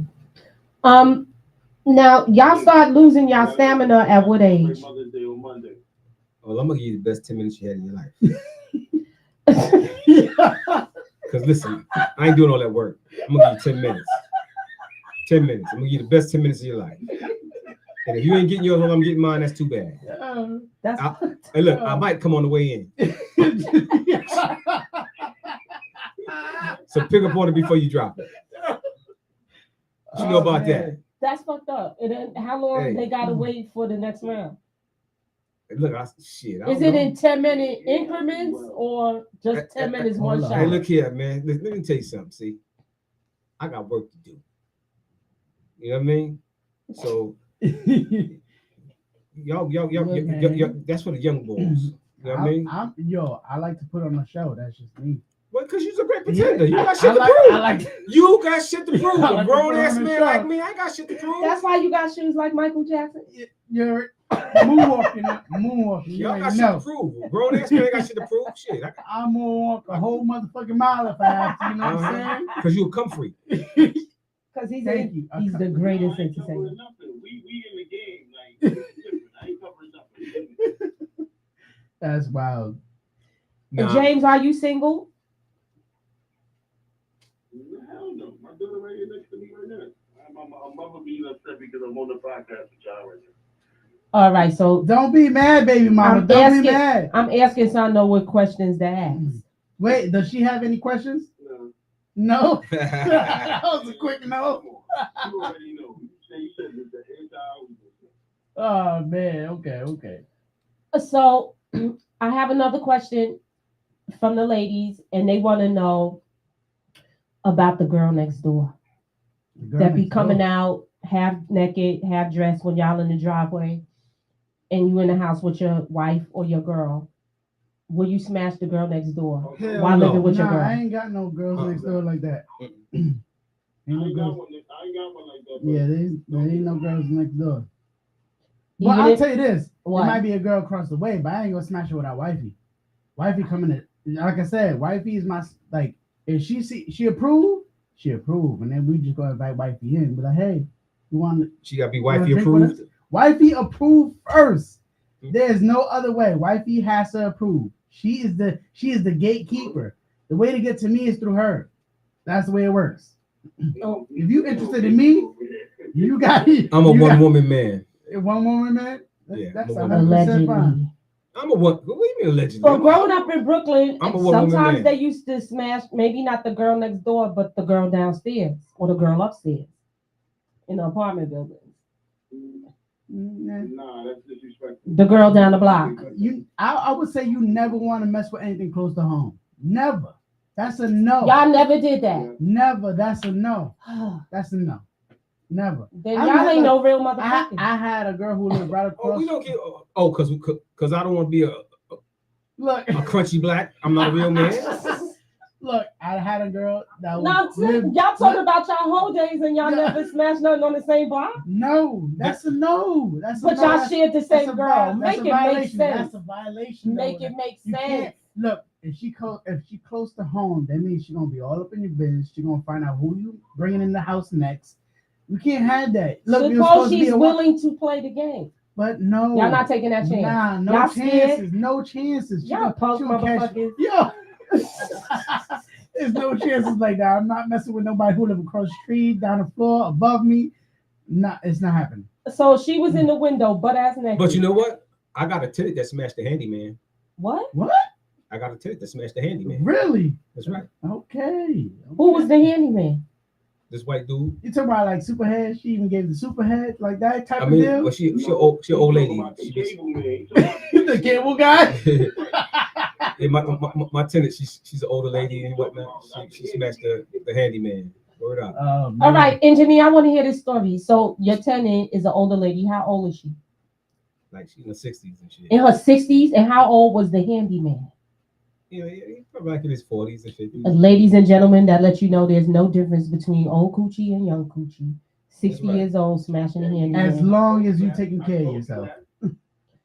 Speaker 2: Now y'all start losing y'all stamina at what age?
Speaker 5: Mother's Day on Monday.
Speaker 4: Well, I'm gonna give you the best 10 minutes you had in your life. Because listen, I ain't doing all that work. I'm gonna give you 10 minutes. 10 minutes. I'm gonna give you the best 10 minutes of your life. And if you ain't getting yours while I'm getting mine, that's too bad.
Speaker 2: That's
Speaker 4: Hey, look, I might come on the way in. So pick up on it before you drop it. What you know about that?
Speaker 2: That's fucked up. And then how long
Speaker 4: Hey.
Speaker 2: they gotta wait for the next round?
Speaker 4: Hey, look, I
Speaker 2: Is
Speaker 4: don't
Speaker 2: it
Speaker 4: know.
Speaker 2: in 10-minute increments or just 10 minutes one
Speaker 3: hold on.
Speaker 2: shot?
Speaker 4: Hey, look here, man. Let me tell you something. See, I got work to do. You know what I mean? So y'all, that's for the young boys. You know what I mean?
Speaker 3: I like to put on a show. That's just me.
Speaker 4: Well, because you're a great pretender. You got
Speaker 3: I
Speaker 4: shit to
Speaker 3: like-
Speaker 4: prove.
Speaker 3: I like-
Speaker 4: You got shit to prove.
Speaker 3: I
Speaker 4: A
Speaker 3: like to
Speaker 4: grown
Speaker 3: put
Speaker 4: ass
Speaker 3: on a
Speaker 4: man
Speaker 3: show.
Speaker 4: like me, I ain't got shit to prove.
Speaker 2: That's why you got shoes like Michael Jackson.
Speaker 3: You're moonwalking. You
Speaker 4: Y'all got
Speaker 3: already
Speaker 4: shit
Speaker 3: know.
Speaker 4: to prove. A grown ass man ain't got shit to prove. Shit.
Speaker 3: I'm gonna walk a whole motherfucking mile if I have to. You know what I'm
Speaker 4: Because you a comfy.
Speaker 3: saying?
Speaker 2: Because he's
Speaker 3: Thank you.
Speaker 2: he's the greatest
Speaker 5: I ain't
Speaker 2: entertainer.
Speaker 5: covering nothing. We in the game. Like, it's different. I ain't covering nothing.
Speaker 3: That's wild.
Speaker 4: Nah.
Speaker 2: James, are you single?
Speaker 5: Hell no. My daughter right here next to me right now. My mother being upset because I'm on the podcast with y'all right
Speaker 2: All right, so
Speaker 3: Don't be mad, baby mama.
Speaker 2: I'm
Speaker 3: Don't
Speaker 2: asking-
Speaker 3: be mad.
Speaker 2: I'm asking so I know what questions to ask.
Speaker 3: Wait, does she have any questions?
Speaker 5: No.
Speaker 3: No. That was a quick no.
Speaker 5: You already know. You said that the HR.
Speaker 3: Oh man. Okay.
Speaker 2: So I have another question from the ladies, and they want to know about the girl next door
Speaker 3: The girl
Speaker 2: that be
Speaker 3: next
Speaker 2: coming
Speaker 3: door.
Speaker 2: out half naked, half dressed when y'all in the driveway, and you in the house with your wife or your girl. Will you smash the girl next door?
Speaker 3: Hell
Speaker 2: While
Speaker 3: no.
Speaker 2: living with your
Speaker 3: Nah,
Speaker 2: girl.
Speaker 3: I ain't got no girls next door like that.
Speaker 5: I
Speaker 3: Ain't no
Speaker 5: ain't got
Speaker 3: girls.
Speaker 5: one. I ain't got one like that.
Speaker 3: Yeah, there ain't no girls next door.
Speaker 2: Even
Speaker 3: Well, I'll
Speaker 2: if-
Speaker 3: tell you this.
Speaker 2: What?
Speaker 3: There might be a girl across the way, but I ain't gonna smash her without wifey. Wifey coming in. Like I said, wifey is my like. If she approve, she approve, and then we just go invite wifey in. But like, hey, you want
Speaker 4: She gotta be
Speaker 3: you wanna
Speaker 4: wifey
Speaker 3: drink with
Speaker 4: approved.
Speaker 3: us? Wifey approved first. There's no other way. Wifey has to approve. She is the gatekeeper. The way to get to me is through her. That's the way it works.
Speaker 2: Oh.
Speaker 3: If you interested in me, you got it.
Speaker 4: I'm a one woman man.
Speaker 3: One woman, man.
Speaker 4: Yeah,
Speaker 3: That's
Speaker 4: I'm a
Speaker 3: 100%
Speaker 2: Allegedly.
Speaker 3: fine.
Speaker 4: I'm a one. What do you mean allegedly?
Speaker 2: Well, growing up in Brooklyn,
Speaker 4: I'm a one-woman
Speaker 2: sometimes
Speaker 4: man.
Speaker 2: they used to smash maybe not the girl next door, but the girl downstairs or the girl upstairs in the apartment buildings.
Speaker 5: Nah, that's disrespectful.
Speaker 2: The girl down the block.
Speaker 3: I would say you never want to mess with anything close to home. Never. That's a no.
Speaker 2: Y'all never did that.
Speaker 3: Never. That's a no. That's a no. Never.
Speaker 2: Then
Speaker 3: I
Speaker 2: y'all
Speaker 3: mean,
Speaker 2: ain't no real
Speaker 3: I
Speaker 2: motherfucker.
Speaker 3: had a girl who lived right
Speaker 4: Oh,
Speaker 3: across.
Speaker 4: we don't get. Oh, cause I don't want to be a
Speaker 3: Look,
Speaker 4: crunchy black. I'm not a real man.
Speaker 3: look. I had a girl that
Speaker 2: No,
Speaker 3: lived.
Speaker 2: y'all talking about y'all whole days and y'all
Speaker 3: Yeah.
Speaker 2: never smashed nothing on the same block.
Speaker 3: No, that's a no. That's a
Speaker 2: But
Speaker 3: no.
Speaker 2: y'all
Speaker 3: That's-
Speaker 2: shared the
Speaker 3: that's
Speaker 2: same
Speaker 3: a
Speaker 2: girl.
Speaker 3: vi- that's
Speaker 2: Make
Speaker 3: a
Speaker 2: it make
Speaker 3: violation.
Speaker 2: sense.
Speaker 3: That's a violation.
Speaker 2: Make
Speaker 3: though.
Speaker 2: it make
Speaker 3: You
Speaker 2: sense.
Speaker 3: can't look if she close to home. That means she's gonna be all up in your business. She's gonna find out who you bringing in the house next. You can't have that. Look, we were
Speaker 2: Suppose
Speaker 3: supposed to
Speaker 2: she's
Speaker 3: be a
Speaker 2: willing to play the game.
Speaker 3: but no,
Speaker 2: Y'all not taking that chance.
Speaker 3: Nah, no
Speaker 2: Y'all
Speaker 3: chances.
Speaker 2: scared?
Speaker 3: No chances. She
Speaker 2: Y'all
Speaker 3: gonna-
Speaker 2: punk
Speaker 3: she gonna catch-
Speaker 2: motherfuckers.
Speaker 3: Yo, there's no chances like that. I'm not messing with nobody who live across the street, down the floor, above me. Nah, it's not happening.
Speaker 2: So she was in the window, butt ass naked.
Speaker 4: But you know what? I got a tenant that smashed the handyman.
Speaker 2: What?
Speaker 4: I got a tenant that smashed the handyman.
Speaker 3: Really?
Speaker 4: That's right.
Speaker 3: Okay.
Speaker 2: Who was the handyman?
Speaker 4: This white dude.
Speaker 3: You talking about like Superhead? She even gave the Superhead like that type
Speaker 4: I
Speaker 3: of
Speaker 4: mean,
Speaker 3: deal.
Speaker 4: well, she an old lady.
Speaker 5: The
Speaker 4: She
Speaker 5: cable man.
Speaker 3: The cable guy.
Speaker 4: yeah, my tenant. She's an older lady and whatnot. She smashed the handyman. Word up.
Speaker 3: Oh, man.
Speaker 2: All right, engineer, I want to hear this story. So your tenant is an older lady. How old is she?
Speaker 4: Like she's in the 60s and shit.
Speaker 2: In her 60s. And how old was the handyman?
Speaker 4: Yeah, he's probably like in his 40s and 50s.
Speaker 2: Ladies and gentlemen, that let you know there's no difference between old coochie and young coochie. 60
Speaker 4: That's right.
Speaker 2: years old, smashing a handyman.
Speaker 3: As long as you taking care of yourself.
Speaker 4: Yeah.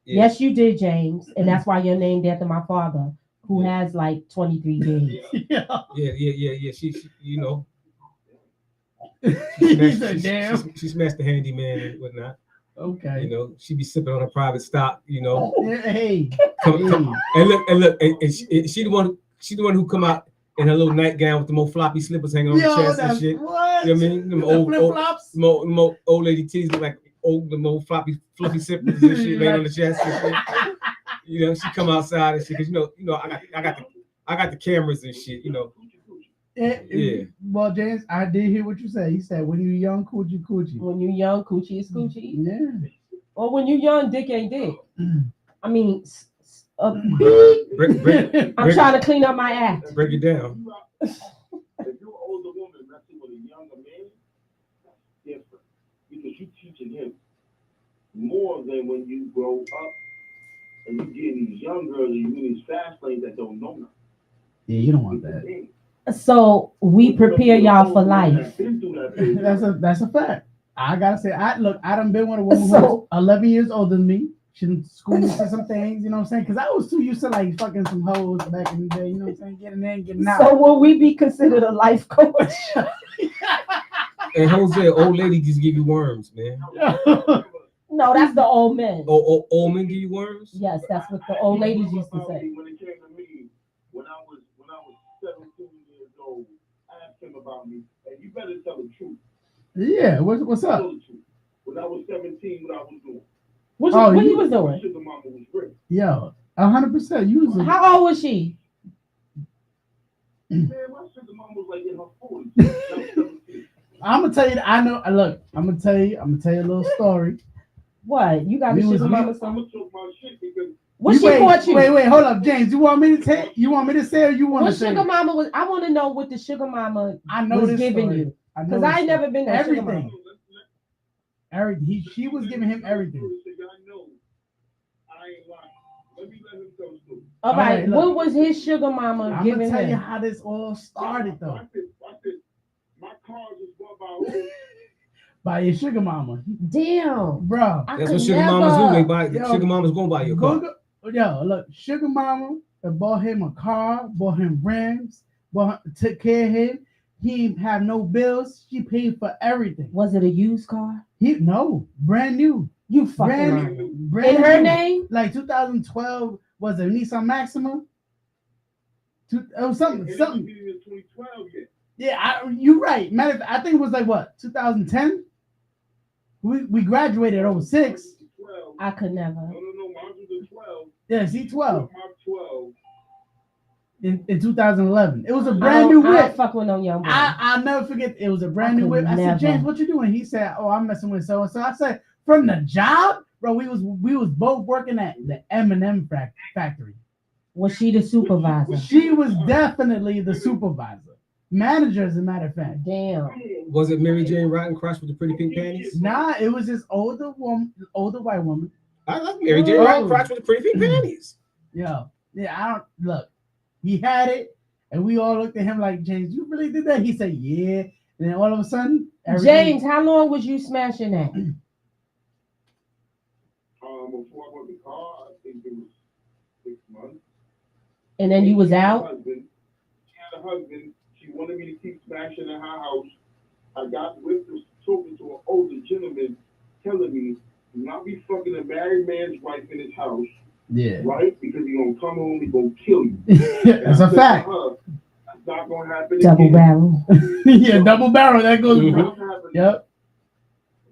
Speaker 2: Yes, you did, James. And that's why you're named after my father, who
Speaker 4: Yeah.
Speaker 2: has like 23 kids.
Speaker 4: Yeah. She you know.
Speaker 3: He said, damn.
Speaker 4: She smashed the handyman and whatnot.
Speaker 3: Okay.
Speaker 4: You know, she be sipping on her private stock. You know,
Speaker 3: Hey.
Speaker 4: come, and look, and she the one who come out in her little nightgown with the more floppy slippers hanging on her chest and shit.
Speaker 3: What?
Speaker 4: You know what I mean? Them
Speaker 3: The
Speaker 4: old
Speaker 3: flip-flops?
Speaker 4: more old lady titties look like the more fluffy slippers and shit laying on the chest and shit. You know, she come outside and shit because you know I got the cameras and shit. You know. Yeah.
Speaker 3: Well, James, I did hear what you said. You said when you young, coochie.
Speaker 2: When you young, coochie is coochie.
Speaker 3: Yeah.
Speaker 2: Or when you young, dick ain't dick. I mean,
Speaker 4: Break
Speaker 2: I'm trying to clean up my act.
Speaker 4: break it down.
Speaker 5: If you're an older woman messing with a younger man, that's different because you're teaching him more than when you grow up and you getting these young girls and you in these fast lanes that don't know nothing.
Speaker 3: Yeah, you don't want that.
Speaker 2: So we prepare y'all for life.
Speaker 3: That's a fact. I gotta say, I done been with a woman who
Speaker 2: So-
Speaker 3: was 11 years older than me. She done schooled me to some things, you know what I'm saying? Because I was too used to like fucking some hoes back in the day, you know what I'm saying? Getting in, getting out.
Speaker 2: So will we be considered a life coach?
Speaker 4: And Jose, old lady just give you worms, man.
Speaker 2: No, that's the old men.
Speaker 4: Old men give you worms.
Speaker 2: Yes, that's what the old ladies used to say.
Speaker 5: When it came to me, when I was 17 years old, I asked him about me, and you better tell the truth.
Speaker 3: Yeah, what's up?
Speaker 5: Tell the truth. When I was 17, what I was doing.
Speaker 2: What he was
Speaker 5: My
Speaker 2: doing?
Speaker 5: sugar mama was rich.
Speaker 3: Yo, 100%. You was
Speaker 2: How old was she?
Speaker 5: Man, my sugar mama was like in her 40s. I was 17.
Speaker 3: I'm gonna tell you. I know. Look, I'm gonna tell you a little story.
Speaker 2: What? You got a sugar mama
Speaker 5: I'm
Speaker 2: son?
Speaker 5: gonna talk my shit because
Speaker 2: What she bought you?
Speaker 3: Wait, hold up, James. You want me to say? You want me to say, or you want
Speaker 2: What
Speaker 3: to say?
Speaker 2: sugar mama was? I want to know what the sugar mama
Speaker 3: I know
Speaker 2: was
Speaker 3: this
Speaker 2: giving
Speaker 3: story.
Speaker 2: you.
Speaker 3: I know
Speaker 2: Because
Speaker 3: this
Speaker 2: I ain't
Speaker 3: story.
Speaker 2: never been to a sugar mama.
Speaker 3: Everything. She was giving him everything.
Speaker 5: I know. I ain't lying. Let me let him tell the story.
Speaker 2: All right,
Speaker 3: look.
Speaker 2: what was his sugar mama
Speaker 3: I'm
Speaker 2: giving
Speaker 3: gonna tell you
Speaker 2: him?
Speaker 3: how this all started, though.
Speaker 5: I said, my car just bought by who?
Speaker 3: By your sugar mama,
Speaker 2: Damn.
Speaker 3: bro.
Speaker 2: I
Speaker 4: That's
Speaker 2: could
Speaker 4: what sugar
Speaker 2: never.
Speaker 4: mamas do. They buy
Speaker 3: Yo,
Speaker 4: sugar mamas gonna buy your car.
Speaker 3: Yo, look, sugar mama that bought him a car, bought him rims, took care of him. He didn't have no bills. She paid for everything.
Speaker 2: Was it a used car?
Speaker 3: No, brand new.
Speaker 2: You fucking
Speaker 3: Brand
Speaker 2: lying.
Speaker 3: new. Brand
Speaker 2: In her
Speaker 3: new.
Speaker 2: name?
Speaker 3: Like 2012 was a Nissan Maxima. Something.
Speaker 5: It wasn't even 2012 yet.
Speaker 3: Yeah, you're right. Matter of fact, I think it was like what 2010. We graduated in 06.
Speaker 5: 12.
Speaker 2: I could never.
Speaker 5: No, mine was in 12.
Speaker 3: Yeah, C12
Speaker 5: My 12.
Speaker 3: in 2011. It was a
Speaker 2: I
Speaker 3: brand new
Speaker 2: don't
Speaker 3: whip.
Speaker 2: fuck with no young boy.
Speaker 3: I'll never forget. It was a brand new
Speaker 2: could
Speaker 3: whip. I
Speaker 2: never.
Speaker 3: said, James, what you doing? He said, oh, I'm messing with so and so. I said, from the job, bro. We was both working at the M&M factory.
Speaker 2: Was she the supervisor?
Speaker 3: She was definitely the supervisor, manager, as a matter of fact.
Speaker 2: Damn.
Speaker 4: Was it Mary Jane Rottencrotch with the pretty pink panties?
Speaker 3: Nah, it was this older white woman.
Speaker 4: I like Mary Jane
Speaker 2: Oh.
Speaker 4: Rottencrotch with the pretty pink panties.
Speaker 3: Yeah, I don't look. He had it, and we all looked at him like, James, you really did that? He said, yeah. And then all of a sudden,
Speaker 2: James, how long was you smashing that?
Speaker 5: Before I bought the car, I think it was 6 months.
Speaker 2: And then you was out?
Speaker 5: She had a husband. She wanted me to keep smashing in her house. I got with this talking to an older gentleman telling me, do not be fucking a married man's wife in his house,
Speaker 3: Yeah,
Speaker 5: right? Because he's going to come home, he's going to kill you.
Speaker 3: that's a fact.
Speaker 5: That's not going to happen
Speaker 2: Double
Speaker 5: again.
Speaker 2: barrel.
Speaker 3: Yeah, double barrel. That goes.
Speaker 4: Mhm.
Speaker 5: Not gonna happen.
Speaker 3: Yep.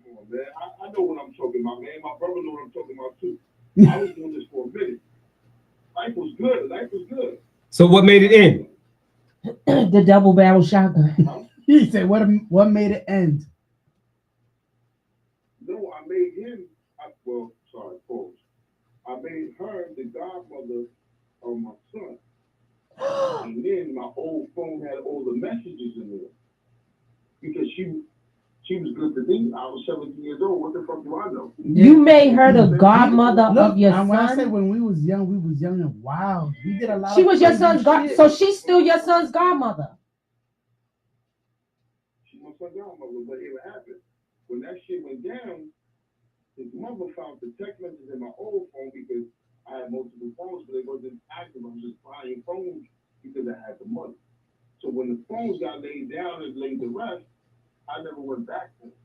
Speaker 5: Come on, man. I know what I'm talking about, man. My brother know what I'm talking about, too. I was doing this for a minute. Life was good.
Speaker 4: So what made it end?
Speaker 2: The double barrel shotgun.
Speaker 3: He said, "What made it end?"
Speaker 5: No, I made him. Pause. I made her the godmother of my son. And then my old phone had all the messages in there. Because she was good to me. I was 17 years old. What the fuck do I know?
Speaker 2: You made her the godmother
Speaker 3: Look,
Speaker 2: of your
Speaker 3: and when I say
Speaker 2: son?
Speaker 3: when we was young and wild. We did a lot.
Speaker 2: She
Speaker 3: of
Speaker 2: was your
Speaker 3: crazy
Speaker 2: son's
Speaker 3: shit.
Speaker 2: so she's still your son's godmother.
Speaker 5: She was my godmother, but it happened. When that shit went down, his mother found the text messages in my old phone because I had multiple phones, but it wasn't active. I was just buying phones because I had the money. So when the phones got laid down and laid to rest, I never went back to it.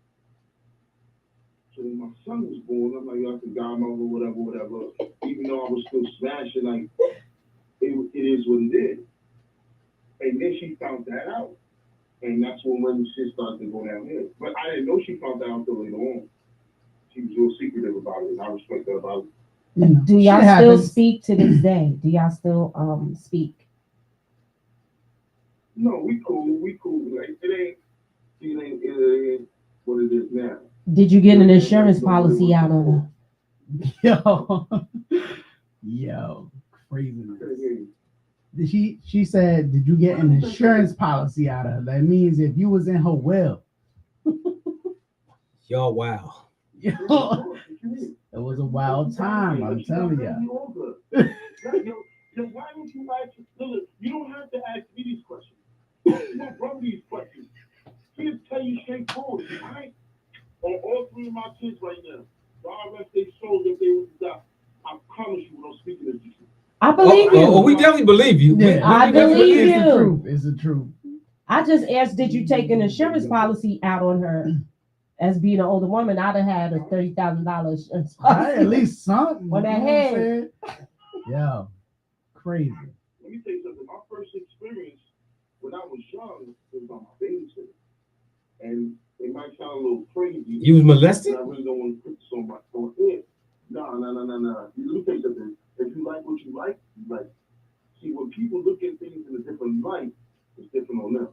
Speaker 5: So when my son was born, I'm like, yo, that's the godmother, whatever. Even though I was still smashing, like, it is what it is. And then she found that out. And that's when shit started to go downhill. But I didn't know she found that out until later on. She was real secretive about it, and I respect that about it.
Speaker 3: You know,
Speaker 2: Do y'all
Speaker 3: shit
Speaker 2: still
Speaker 3: happens.
Speaker 2: speak to this day? Do y'all still speak?
Speaker 5: No, we cool. Like, it ain't what it is now.
Speaker 2: Did you get an insurance policy out on her?
Speaker 3: Yo, craziness.
Speaker 5: Okay.
Speaker 3: She said, did you get an insurance policy out of her? That means if you was in her will.
Speaker 4: Yo, wow.
Speaker 3: Yo, it was a wild time, I'm telling you.
Speaker 5: Why don't you ask? Look, you don't have to ask me these questions. You don't brother these questions. He'll tell you straightforward. I on all three of my kids right now. God rest their souls if they would die. I promise you, when I'm speaking to you.
Speaker 2: I believe you.
Speaker 4: Oh, we definitely believe you.
Speaker 3: Yeah,
Speaker 2: I believe
Speaker 3: it's the
Speaker 2: you.
Speaker 3: truth. It's the truth.
Speaker 2: I just asked, did you take an insurance policy out on her? As being an older woman, I'd have had a $30,000 insurance
Speaker 3: Right,
Speaker 2: policy.
Speaker 3: at least something.
Speaker 2: On that
Speaker 3: you know what I'm
Speaker 2: head.
Speaker 3: saying? Yeah, crazy.
Speaker 5: Let me tell you something. My first experience when I was young was on my babysitter. And it might sound a little crazy.
Speaker 4: You was molested?
Speaker 5: I really don't want to put this on it. No. Let me tell you something. If you like what you like, you like. See, when people look at things in a different light, it's different on them.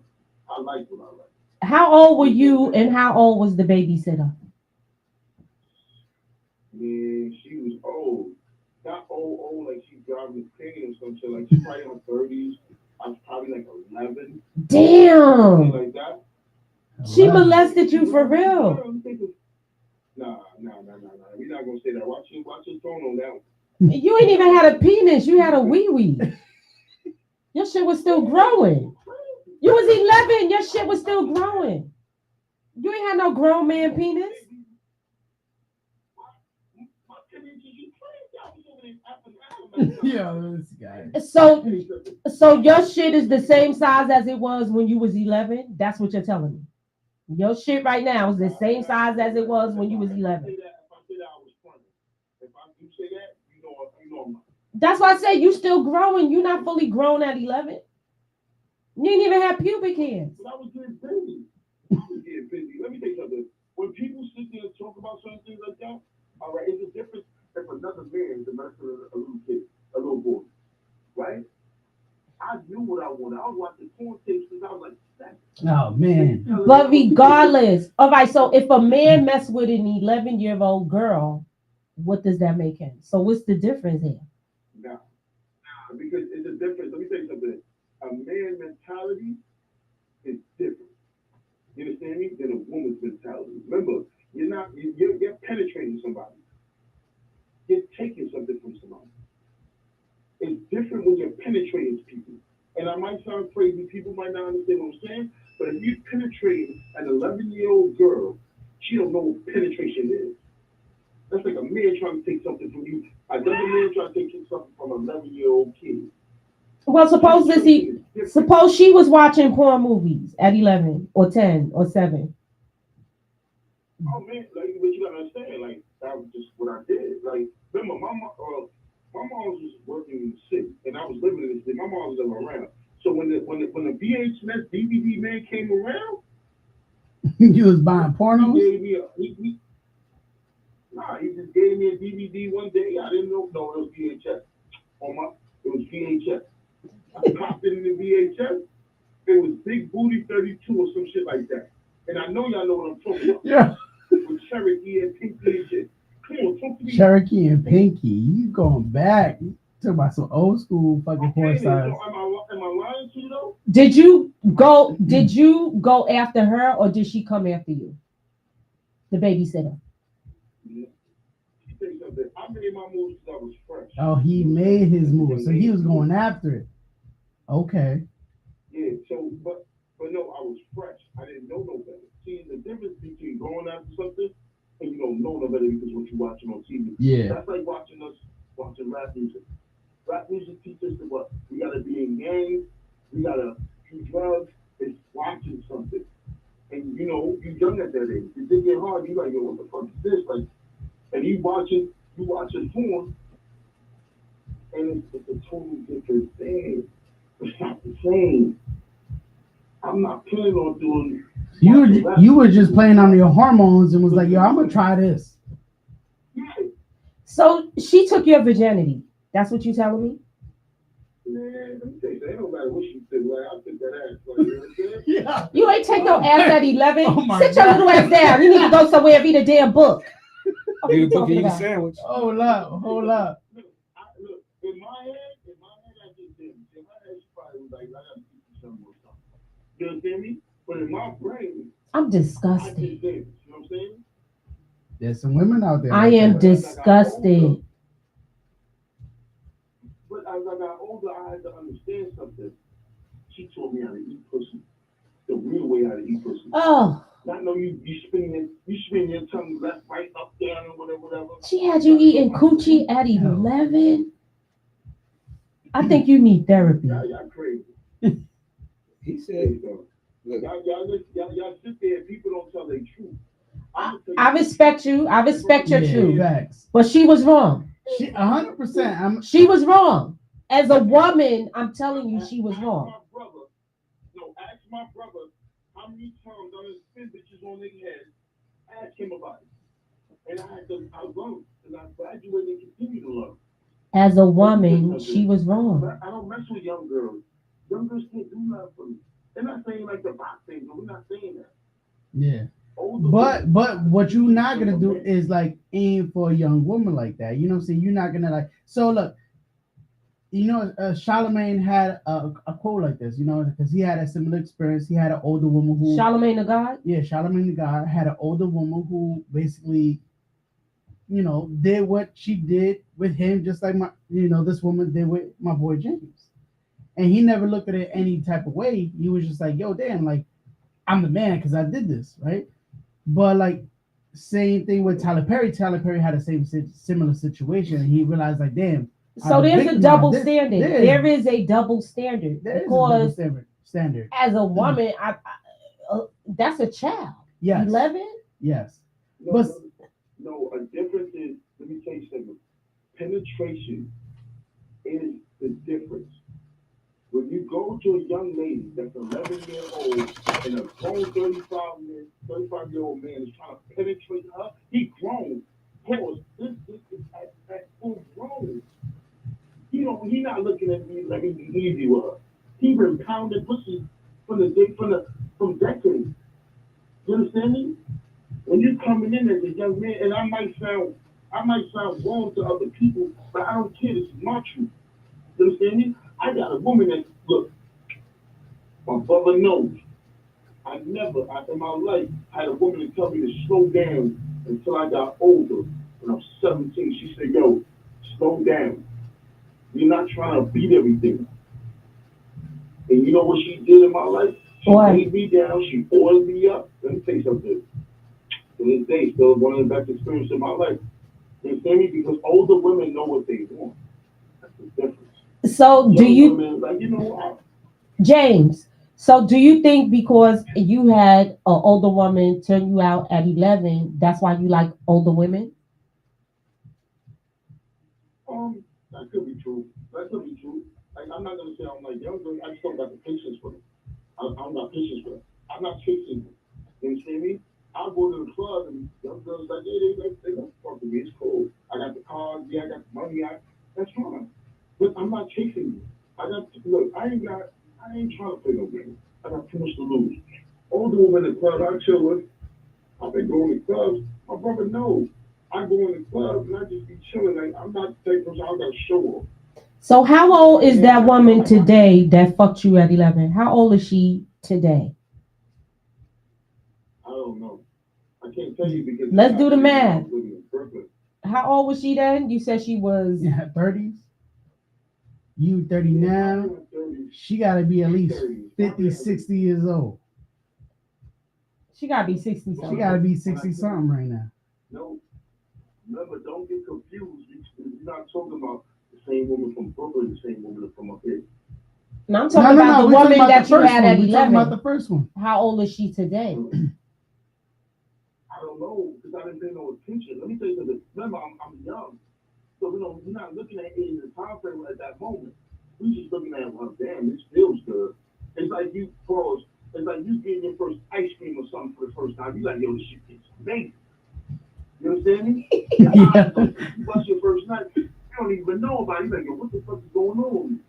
Speaker 5: I like what I like.
Speaker 2: How old were you and how old was the babysitter?
Speaker 5: Man, she was old. Not old, like she's driving a plane or some shit. Like she's probably in her 30s. I was probably like 11.
Speaker 2: Damn.
Speaker 5: Something like that.
Speaker 2: She molested you for real.
Speaker 5: Nah. We're not gonna say that. Watch your tone on that one.
Speaker 2: You ain't even had a penis. You had a wee wee. Your shit was still growing. You was 11. Your shit was still growing. You ain't had no grown man penis.
Speaker 3: Yo, this guy.
Speaker 2: So your shit is the same size as it was when you was 11. That's what you're telling me. Your shit right now is the same size as it was when you was 11.
Speaker 5: If I say that, I was funny. If I do say that, you know I'm not.
Speaker 2: That's why I say you still growing. You're not fully grown at 11. You didn't even have pubic hairs.
Speaker 5: But I was getting busy. Let me tell you something. When people sit there and talk about certain things like that, all right, it's a difference if another man is molesting a little kid, a little boy, right? I knew what I wanted. I was watching porn tapes since I was like 7.
Speaker 3: Oh man.
Speaker 2: But regardless, all right. So if a man mess with an 11-year-old girl, what does that make him? So what's the difference here?
Speaker 5: Nah, because it's a difference. Let me tell you something. A man mentality is different. You understand me? Than a woman's mentality. Remember, you're penetrating somebody. You're taking something from somebody. It's different when you're penetrating people. And I might sound crazy. People might not understand what I'm saying. But if you penetrate an 11-year-old girl, she don't know what penetration is. That's like a man trying to take something from you. Another man trying to take something from an 11-year-old kid.
Speaker 2: Well, suppose she was watching porn movies at 11 or 10 or 7.
Speaker 5: Oh man, like but you gotta understand, like that was just what I did. Like remember, my mom was working in the city, and I was living in the city. My mom was never around. So when the VHS DVD man came around,
Speaker 3: You was buying pornos?
Speaker 5: he gave me he just gave me a DVD one day. I didn't know. No, it was VHS. It was VHS. I popped it in the VHS. It was Big Booty 32 or some shit like that. And I know y'all know what I'm talking about.
Speaker 3: Yeah.
Speaker 5: With Cherokee and Pinky and shit. Come on, talk to me.
Speaker 3: Cherokee and Pinky, you going back? You talking about some old school fucking porn stars.
Speaker 5: Am I lying to you though?
Speaker 2: Did you go after her or did she come after you? The babysitter.
Speaker 5: Yeah. I made my moves because I was fresh.
Speaker 3: Oh, he made his move, so he was going after it. Okay.
Speaker 5: Yeah. So, but no, I was fresh. I didn't know no better. See, the difference between going after something and you don't know no better because what you're watching on TV.
Speaker 3: Yeah.
Speaker 5: That's like watching rap music. Rap music teaches us what we gotta be in gangs, we gotta do drugs. It's watching something, and you know you're young at that age. It did get hard. You like, yo, what the fuck is this? Like, and you watching porn, and it's a totally different thing. It's not the same. I'm not planning on doing.
Speaker 3: You were just playing on your hormones and was like, yo, I'm gonna try this.
Speaker 5: Yeah.
Speaker 2: So she took your virginity. That's what you telling me?
Speaker 5: Man, let me tell you, it don't matter what she said. Like, I took that ass. Like, you know what I'm saying?
Speaker 3: Yeah.
Speaker 2: You ain't take no ass at 11.
Speaker 3: Oh
Speaker 2: Sit your little ass down. You need to go somewhere and read a damn book. What
Speaker 4: You
Speaker 2: you
Speaker 4: book
Speaker 2: talking
Speaker 4: and eat a
Speaker 2: about?
Speaker 4: sandwich.
Speaker 3: Hold up.
Speaker 5: Look, in my head, I just did. In my head, she probably was like, I gotta teach you something or something. You understand me? But in my brain,
Speaker 2: I'm
Speaker 5: I just
Speaker 2: disgusted.
Speaker 5: did. You know what I'm saying?
Speaker 3: There's some women out there.
Speaker 2: I am disgusted.
Speaker 5: But as I got older, I had to understand something. She taught me how to eat pussy. The real way how to eat pussy.
Speaker 2: Oh,
Speaker 5: Not know you spin your tongue left, right, up, down, and whatever.
Speaker 2: she had you eating coochie at 11? I think you need therapy.
Speaker 5: Y'all crazy.
Speaker 4: He
Speaker 5: There
Speaker 4: said,
Speaker 5: you go.
Speaker 4: look,
Speaker 5: Y'all sit there and people don't tell their truth.
Speaker 2: I respect you. I respect your
Speaker 3: Yeah,
Speaker 2: truth.
Speaker 3: facts.
Speaker 2: But she was wrong.
Speaker 3: She 100%.
Speaker 2: She was wrong. As a woman, I'm telling you, she was wrong.
Speaker 5: Ask my brother how many times I done spin bitches on their head. Ask him about it. And I was wrong. and I graduated and continue to learn.
Speaker 2: As a woman, she was wrong.
Speaker 5: I don't mess with young girls. Young girls can't do nothing for me. They're not saying like the box thing, but we're not saying that.
Speaker 3: Yeah.
Speaker 5: Older
Speaker 3: But
Speaker 5: women-
Speaker 3: what you're not gonna do is like aim for a young woman like that. You know what I'm saying? You're not gonna like. So look, you know, Charlemagne had a quote like this. You know, because he had a similar experience. He had an older woman who.
Speaker 2: Charlemagne the God?
Speaker 3: Yeah, Charlemagne the God had an older woman who basically, you know, did what she did with him, just like this woman did with my boy James. And he never looked at it any type of way. He was just like, yo, damn, like, I'm the man because I did this, right? But like, same thing with Tyler Perry. Tyler Perry had the similar situation, and he realized, like, damn.
Speaker 2: So there's a double standard.
Speaker 3: There
Speaker 2: There is a double standard
Speaker 3: is a
Speaker 2: because
Speaker 3: double standard.
Speaker 2: as a woman, that's a child.
Speaker 3: Yes.
Speaker 2: 11.
Speaker 3: Yes.
Speaker 5: No,
Speaker 3: But
Speaker 5: no, a difference is, let me tell you something. Penetration is the difference. When you go to a young lady that's 11 years old and a grown 35-year-old man is trying to penetrate her, he grown. Pause. This is at full grown. He not looking at me like he be easy with her. He been pounding pussy from decades. You understand me? When you're coming in as a young man, and I might sound wrong to other people, but I don't care. This is my truth. You understand me? I got a woman that, look, my brother knows. In my life, had a woman to tell me to slow down until I got older. When I was 17, she said, yo, slow down. You're not trying to beat everything. And you know what she did in my life? She laid me down, she oiled me up. Let me tell you something. To this day, still one of the best experiences in my life. You understand me? Because older women know what they want. That's the difference.
Speaker 2: So do you,
Speaker 5: women, like,
Speaker 2: James? So do you think because you had an older woman turn you out at 11, that's why you like older women?
Speaker 5: That could be true. Like, I'm not gonna say I'm like younger. I just don't got the patience for them. I don't got patience for them. I'm not chasing them. You understand me? I'll go to the club and young girls like, yeah, they don't fuck with me. It's cool. I got the cars, yeah, I got the money. That's fine. But I'm not chasing you. I ain't trying to play no game. I got too much to lose. Older women in the club I chill with, I've been going to clubs. My brother knows. I go in the club and I just be chilling. Like, I'm not the type person I got to show off.
Speaker 2: So how old is that woman today that fucked you at 11? How old is she today?
Speaker 5: I don't know. I can't tell you because
Speaker 2: let's do the math. How old was she then? You said she was
Speaker 3: 30s. You 30 now. She got to be at least 50, 60 years old.
Speaker 2: She got to be 60 something.
Speaker 3: She got to be 60 something right now.
Speaker 5: No. Remember, don't get confused. You're not talking about the same woman from Brooklyn, the same woman from up here.
Speaker 2: No, I'm talking about the woman that you had at 11.
Speaker 3: We're talking about the first one.
Speaker 2: How old is she today?
Speaker 5: I don't know, because I didn't pay no attention. Let me tell you something. Remember, I'm young. So we're not looking at it in the time frame at that moment. We're just looking at, well, damn, this feels good. It's like you pause. It's like you getting your first ice cream or something for the first time. You're like, yo, this shit is amazing. You understand me?
Speaker 3: Yeah.
Speaker 5: You bust your first night. You don't even know about it. You're like, yo, what the fuck is going on with me?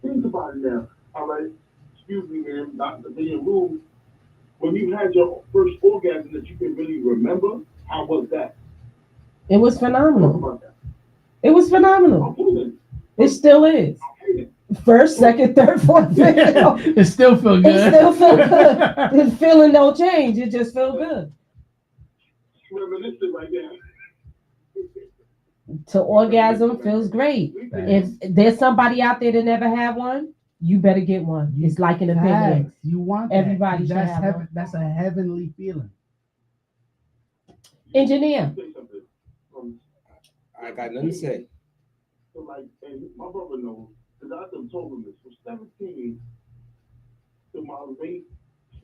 Speaker 5: Think about it now. All right. Excuse me, man. Not to be rude. When you had your first orgasm that you can really remember, how was that?
Speaker 2: It was phenomenal. It was phenomenal. It still is. First, second, third, fourth, fifth.
Speaker 3: It still feel good.
Speaker 2: It still feel good. It's feeling no change. It just feel good.
Speaker 5: Reminiscent right now.
Speaker 2: To orgasm feels great. If there's somebody out there that never had one, you better get one. It's like an opinion.
Speaker 3: You want that.
Speaker 2: Everybody should have one.
Speaker 3: That's a heavenly feeling.
Speaker 2: Engineer.
Speaker 4: I got nothing to say.
Speaker 5: So like, and my brother knows, because I done told him this, from 17 to my late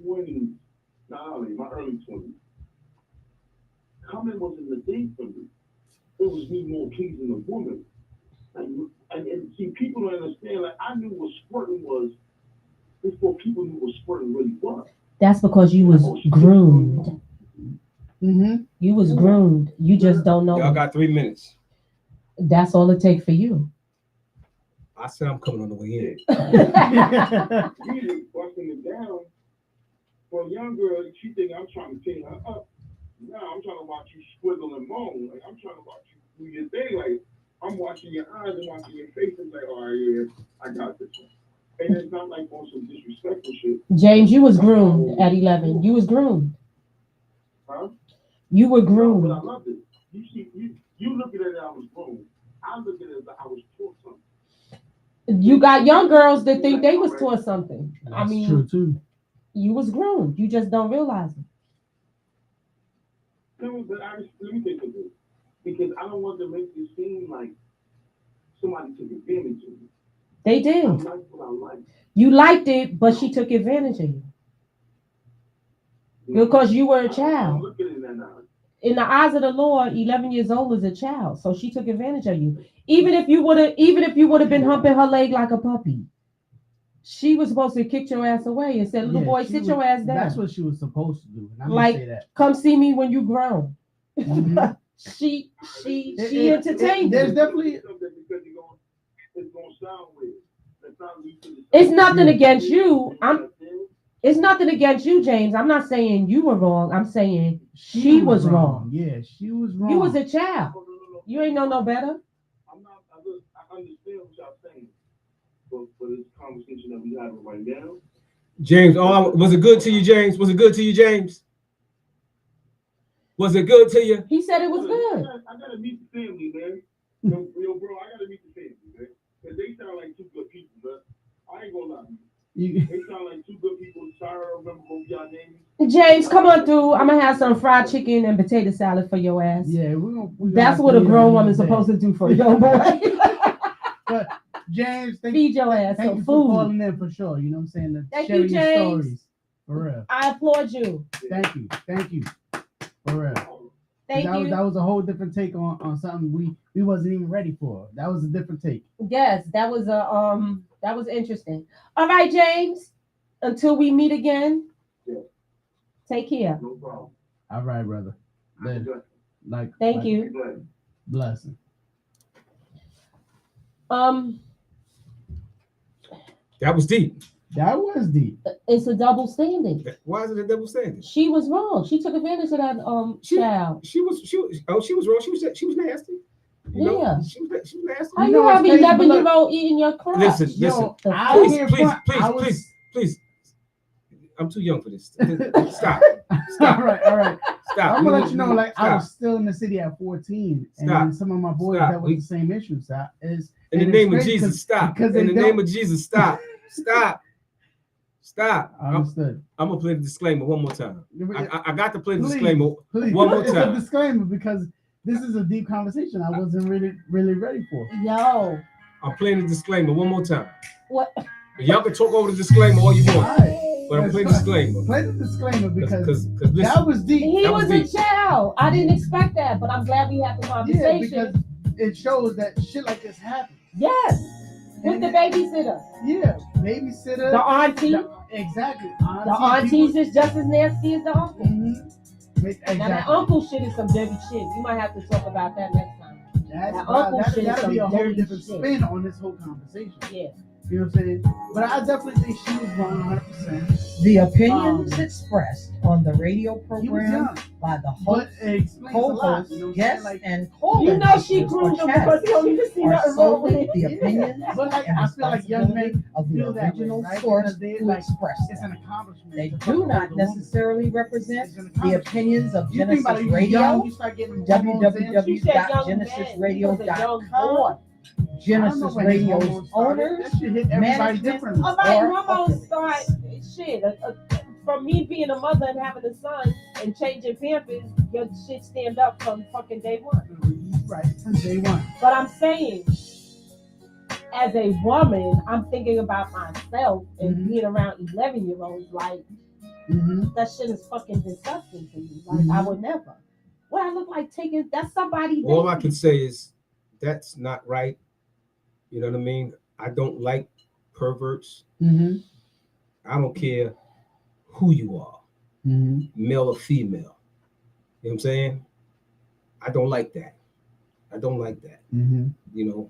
Speaker 5: 20s, my early 20s, coming wasn't the thing for me. It was me more pleasing a woman. And see, people don't understand, like, I knew what squirting was before people knew what squirting really was.
Speaker 2: That's because you was groomed.
Speaker 3: Mm-hmm.
Speaker 2: You was groomed. You just don't know.
Speaker 4: Y'all
Speaker 2: it.
Speaker 4: got 3 minutes.
Speaker 2: That's all it take for you.
Speaker 4: I said I'm coming on the way in.
Speaker 5: Usually busting it down for a young girl. She think I'm trying to clean her up. Now I'm trying to watch you squiggle and moan. Like I'm trying to watch you do your thing. Like I'm watching your eyes and watching your face and like, oh yeah, I got this one. And it's not like on some disrespectful shit.
Speaker 2: James, you was groomed at 11. You was groomed.
Speaker 5: Huh?
Speaker 2: You were
Speaker 5: No,
Speaker 2: groomed.
Speaker 5: but I loved it. You see, you look at it as I was groomed. I look at it as I was taught something.
Speaker 2: You got young girls that think they was taught something. I
Speaker 3: That's
Speaker 2: mean,
Speaker 3: true too.
Speaker 2: you was groomed. You just don't realize it.
Speaker 5: No, but let me take something. Because I don't want to make it seem like somebody took advantage of me.
Speaker 2: They
Speaker 5: I
Speaker 2: did.
Speaker 5: like what I like.
Speaker 2: You liked it, but she took advantage of you because you were a
Speaker 5: I
Speaker 2: child.
Speaker 5: look at it that now.
Speaker 2: In the eyes of the Lord, 11 years old is a child, so she took advantage of you. Even if you would have been humping her leg like a puppy, she was supposed to kick your ass away and said, "Little boy, sit your ass down.
Speaker 3: That's what she was supposed to do. And I'm
Speaker 2: Like,
Speaker 3: gonna say that.
Speaker 2: Come see me when you grown."
Speaker 3: Mhm.
Speaker 2: She
Speaker 3: It-
Speaker 2: entertained
Speaker 3: there's
Speaker 2: you.
Speaker 3: definitely
Speaker 5: Because it's gonna sound weird. It's not lead to the
Speaker 2: It's nothing
Speaker 3: Yeah.
Speaker 2: against you. It's nothing against you, James. I'm not saying you were wrong. I'm saying she was wrong.
Speaker 3: Yeah, she was wrong.
Speaker 2: You was a child. You ain't know no better.
Speaker 5: I'm not. I understand what y'all saying, but for this conversation that we having right now,
Speaker 4: James, was it good to you, James? Was it good to you, James? Was it good to you?
Speaker 2: He said it was good.
Speaker 5: I gotta meet the family, man. Yo, bro, I gotta meet the family, man. Cause they sound like two good people, but I ain't gonna lie.
Speaker 3: You-
Speaker 5: They sound like two good people. Sorry, I don't remember both y'all names.
Speaker 2: James, come on through. I'm gonna have some fried chicken and potato salad for your ass.
Speaker 3: yeah, we're gonna
Speaker 2: That's
Speaker 3: have to
Speaker 2: what a
Speaker 3: meet
Speaker 2: grown
Speaker 3: up
Speaker 2: woman's
Speaker 3: another day.
Speaker 2: supposed to do for a young boy.
Speaker 3: But James,
Speaker 2: Feed your ass
Speaker 3: thank
Speaker 2: some
Speaker 3: you for
Speaker 2: food.
Speaker 3: calling in for sure. You know what I'm saying? To
Speaker 2: Thank
Speaker 3: share
Speaker 2: you,
Speaker 3: your
Speaker 2: James.
Speaker 3: stories. For real.
Speaker 2: I applaud you.
Speaker 3: Thank you. For real.
Speaker 2: Thank
Speaker 3: that
Speaker 2: you.
Speaker 3: Was, that was a whole different take on something we wasn't even ready for. That was a different take.
Speaker 2: Yes, that was interesting. All right, James. Until we meet again.
Speaker 5: Yeah.
Speaker 2: Take care.
Speaker 5: No problem.
Speaker 3: All right, brother. Later.
Speaker 2: Thank
Speaker 3: like,
Speaker 2: you.
Speaker 3: Blessing.
Speaker 4: That was deep.
Speaker 3: That was deep.
Speaker 2: It's a double standard.
Speaker 4: Why is it a double standard?
Speaker 2: She was wrong. She took advantage of that child.
Speaker 4: She was wrong. She was nasty. You know,
Speaker 2: Yeah.
Speaker 4: she was nasty.
Speaker 2: How
Speaker 3: You
Speaker 2: you
Speaker 3: know what's
Speaker 2: have
Speaker 3: crazy?
Speaker 2: 11-year-old eating your crotch?
Speaker 4: Listen.
Speaker 3: Yo,
Speaker 2: The
Speaker 3: I
Speaker 2: fuck?
Speaker 3: can't front-
Speaker 4: Please. I'm too young for this. Stop.
Speaker 3: All right.
Speaker 4: Stop.
Speaker 3: I'm gonna let you know, like I
Speaker 4: Stop.
Speaker 3: was still in the city at 14, and
Speaker 4: Stop.
Speaker 3: then some of my boys
Speaker 4: Stop.
Speaker 3: that was the same issue. So is
Speaker 4: In the
Speaker 3: and
Speaker 4: name of
Speaker 3: it's crazy
Speaker 4: Jesus, stop.
Speaker 3: because
Speaker 4: In
Speaker 3: they
Speaker 4: the name
Speaker 3: don't-
Speaker 4: of Jesus, stop. Stop.
Speaker 3: I understood.
Speaker 4: I'm gonna play the disclaimer one more time. I got to play the
Speaker 3: Please,
Speaker 4: disclaimer
Speaker 3: Please,
Speaker 4: one more
Speaker 3: it's
Speaker 4: time.
Speaker 3: a disclaimer because this is a deep conversation. I wasn't really ready for.
Speaker 2: Yo.
Speaker 4: I'm playing the disclaimer one more time.
Speaker 2: What?
Speaker 4: Y'all can talk over the disclaimer all you
Speaker 3: All
Speaker 4: want,
Speaker 3: right,
Speaker 4: but I'm playing the disclaimer.
Speaker 3: Play the disclaimer because
Speaker 4: Because
Speaker 3: that was deep.
Speaker 2: He
Speaker 4: That
Speaker 2: was
Speaker 4: was
Speaker 2: a child. I didn't expect that, but I'm glad we had the
Speaker 3: Yeah,
Speaker 2: conversation.
Speaker 3: because it shows that shit like this happens.
Speaker 2: Yes. With the babysitter.
Speaker 3: Yeah, babysitter.
Speaker 2: The auntie.
Speaker 3: Exactly.
Speaker 2: The aunties is just as nasty as the uncle.
Speaker 3: Exactly.
Speaker 2: Now that uncle shit is some dirty shit. You might have to talk about that next time.
Speaker 3: That'll be a whole
Speaker 2: dirty
Speaker 3: different
Speaker 2: shit.
Speaker 3: spin on this whole conversation.
Speaker 2: Yeah.
Speaker 3: You know what I'm saying? But I definitely think she was wrong 100%.
Speaker 1: The opinions expressed on the radio
Speaker 3: He was
Speaker 1: program
Speaker 3: young.
Speaker 1: by the
Speaker 3: But
Speaker 1: host,
Speaker 3: it explains a lot.
Speaker 1: co-host,
Speaker 3: You know what I'm
Speaker 1: guests,
Speaker 3: saying? Like,
Speaker 1: and call-in
Speaker 2: You know she
Speaker 1: listeners or
Speaker 2: groomed him because he don't even see
Speaker 1: are
Speaker 2: nothing wrong with
Speaker 1: solely
Speaker 2: it.
Speaker 1: the opinions
Speaker 3: But like,
Speaker 1: and
Speaker 3: I feel like young
Speaker 1: responsibility
Speaker 3: men
Speaker 1: of the
Speaker 3: feel that way,
Speaker 1: original
Speaker 3: right?
Speaker 1: source
Speaker 3: Because they,
Speaker 1: who
Speaker 3: like,
Speaker 1: expressed
Speaker 3: it's
Speaker 1: them.
Speaker 3: an accomplishment.
Speaker 1: They
Speaker 3: to
Speaker 1: do
Speaker 3: fuck
Speaker 1: not
Speaker 3: with a woman.
Speaker 1: necessarily represent
Speaker 3: It's an
Speaker 1: the
Speaker 3: accomplishment.
Speaker 1: opinions of
Speaker 3: You think about
Speaker 1: Genesis
Speaker 3: it, you young,
Speaker 1: Radio,
Speaker 3: you start getting hormones in.
Speaker 2: She said young man. He was a young boy.
Speaker 1: Genesis Radio's owners,
Speaker 3: That shit hit everybody
Speaker 1: management,
Speaker 3: differently.
Speaker 2: All right,
Speaker 1: or
Speaker 2: hormones
Speaker 1: affiliates.
Speaker 2: start shit. From me being a mother and having a son and changing Pampers, your shit stand up from fucking day one.
Speaker 3: Right, from day one.
Speaker 2: But I'm saying, as a woman, I'm thinking about myself and
Speaker 3: Mhm.
Speaker 2: being around 11-year-olds. Like, that shit is fucking disgusting to me. Like, I would never. What I look like taking, that's somebody.
Speaker 4: all I can say is that's not right. You know what I mean? I don't like perverts. I don't care who you are, male or female. You know what I'm saying? I don't like that. I don't like that.
Speaker 3: Mm-hmm.
Speaker 4: You know,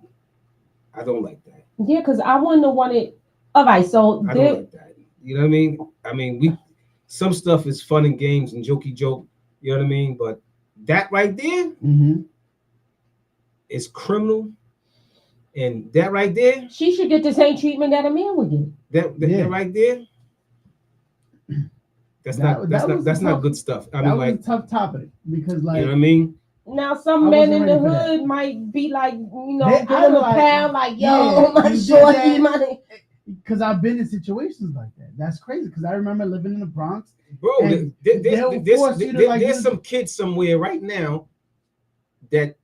Speaker 4: I don't like that.
Speaker 2: Yeah, because I wouldn't have wanted. All right, so
Speaker 4: I don't like that. You know what I mean? I mean, some stuff is fun and games and jokey joke. You know what I mean? But that right there
Speaker 3: Mm-hmm.
Speaker 4: is criminal, and that right there,
Speaker 2: she should get the same treatment that a man would get.
Speaker 4: that right there, that's not good stuff. I mean, like,
Speaker 3: was a tough topic because, like,
Speaker 4: you know what I mean?
Speaker 2: Now some
Speaker 3: I
Speaker 2: men in
Speaker 3: wasn't
Speaker 2: the
Speaker 3: ready for that.
Speaker 2: hood might be like, you know,
Speaker 3: They
Speaker 2: give him a
Speaker 3: idolize
Speaker 2: pound,
Speaker 3: him.
Speaker 2: like, yo,
Speaker 3: Yeah,
Speaker 2: my
Speaker 3: you did
Speaker 2: shorty,
Speaker 3: that.
Speaker 2: money.
Speaker 3: Because I've been in situations like that. That's crazy. Because I remember living in the Bronx.
Speaker 4: Bro,
Speaker 3: And they'll force you to, like,
Speaker 4: there's
Speaker 3: use-
Speaker 4: some kid somewhere right now that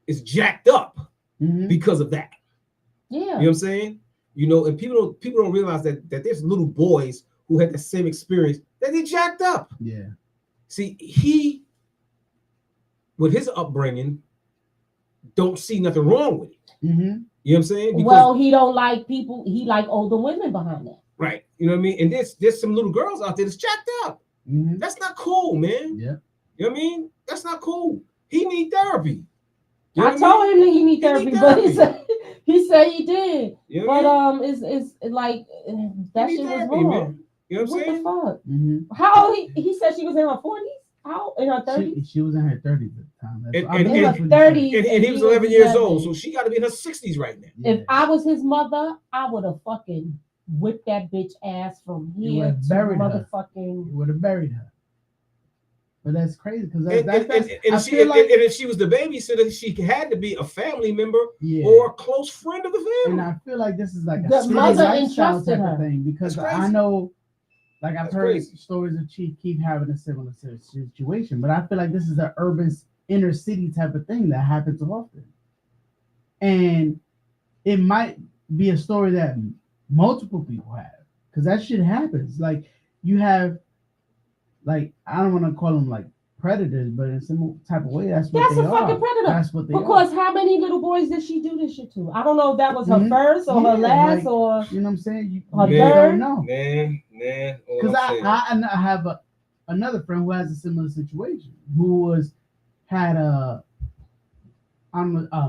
Speaker 4: is jacked up
Speaker 3: Mhm.
Speaker 4: because of that.
Speaker 2: Yeah.
Speaker 4: You know what I'm saying? You know, and people don't realize that there's little boys who had the same experience that they jacked up.
Speaker 3: Yeah.
Speaker 4: See, he, with his upbringing, don't see nothing wrong with it.
Speaker 3: Mm-hmm.
Speaker 4: You know what I'm saying? Because,
Speaker 2: Well, he don't like people. He like older women behind that.
Speaker 4: right. You know what I mean? And there's some little girls out there that's jacked up.
Speaker 3: Mm-hmm.
Speaker 4: That's not cool, man.
Speaker 3: Yeah.
Speaker 4: You know what I mean? That's not cool. He need therapy. You know
Speaker 2: I
Speaker 4: what
Speaker 2: told him that he need
Speaker 4: He
Speaker 2: therapy,
Speaker 4: need
Speaker 2: but he
Speaker 4: therapy.
Speaker 2: said he did.
Speaker 4: You know what I
Speaker 2: But
Speaker 4: mean?
Speaker 2: it's like that
Speaker 4: He
Speaker 2: shit
Speaker 4: need
Speaker 2: was
Speaker 4: therapy,
Speaker 2: wrong.
Speaker 4: man. You know what I'm
Speaker 2: What
Speaker 4: saying?
Speaker 2: the fuck?
Speaker 3: Mm-hmm.
Speaker 2: How old he said she was in her 40s? How in her 30s?
Speaker 3: She was in her 30s at the time.
Speaker 4: And-
Speaker 3: I
Speaker 4: and-
Speaker 3: believe
Speaker 2: In
Speaker 3: that's
Speaker 2: her
Speaker 3: what he said.
Speaker 2: 30s.
Speaker 4: And he was 11 years old, so she got to be in her 60s right now.
Speaker 3: Yeah.
Speaker 2: If I was his mother, I would have fucking whipped that bitch ass from
Speaker 3: You
Speaker 2: here
Speaker 3: would've
Speaker 2: to
Speaker 3: buried her.
Speaker 2: motherfucking.
Speaker 3: He would have buried her. But that's crazy because
Speaker 4: And if she was the babysitter, she had to be a family member
Speaker 3: yeah.
Speaker 4: or a close friend of the
Speaker 3: And
Speaker 4: family.
Speaker 3: I feel like this is like a
Speaker 2: The
Speaker 3: city
Speaker 2: mother
Speaker 3: lifestyle
Speaker 2: entrusted
Speaker 3: type
Speaker 2: her.
Speaker 3: of thing because
Speaker 4: That's
Speaker 3: I
Speaker 4: crazy.
Speaker 3: know, like I've
Speaker 4: That's
Speaker 3: heard
Speaker 4: crazy.
Speaker 3: stories of Chief Keef having a similar situation, but I feel like this is an urban inner city type of thing that happens often, and it might be a story that multiple people have because that shit happens. Like you have, like I don't want to call them like predators, but in some type of way, that's what
Speaker 2: That's
Speaker 3: they
Speaker 2: a
Speaker 3: are.
Speaker 2: fucking predator.
Speaker 3: That's what they
Speaker 2: Because
Speaker 3: are.
Speaker 2: how many little boys did she do this shit to? I don't know if that was her
Speaker 3: Mhm.
Speaker 2: first or her
Speaker 3: Yeah,
Speaker 2: last
Speaker 3: like,
Speaker 2: or
Speaker 3: You know what I'm saying? You
Speaker 2: Her
Speaker 3: you
Speaker 2: third?
Speaker 3: don't know.
Speaker 4: Man, all
Speaker 3: Because
Speaker 4: I'm saying.
Speaker 3: I have another friend who has a similar situation, who had a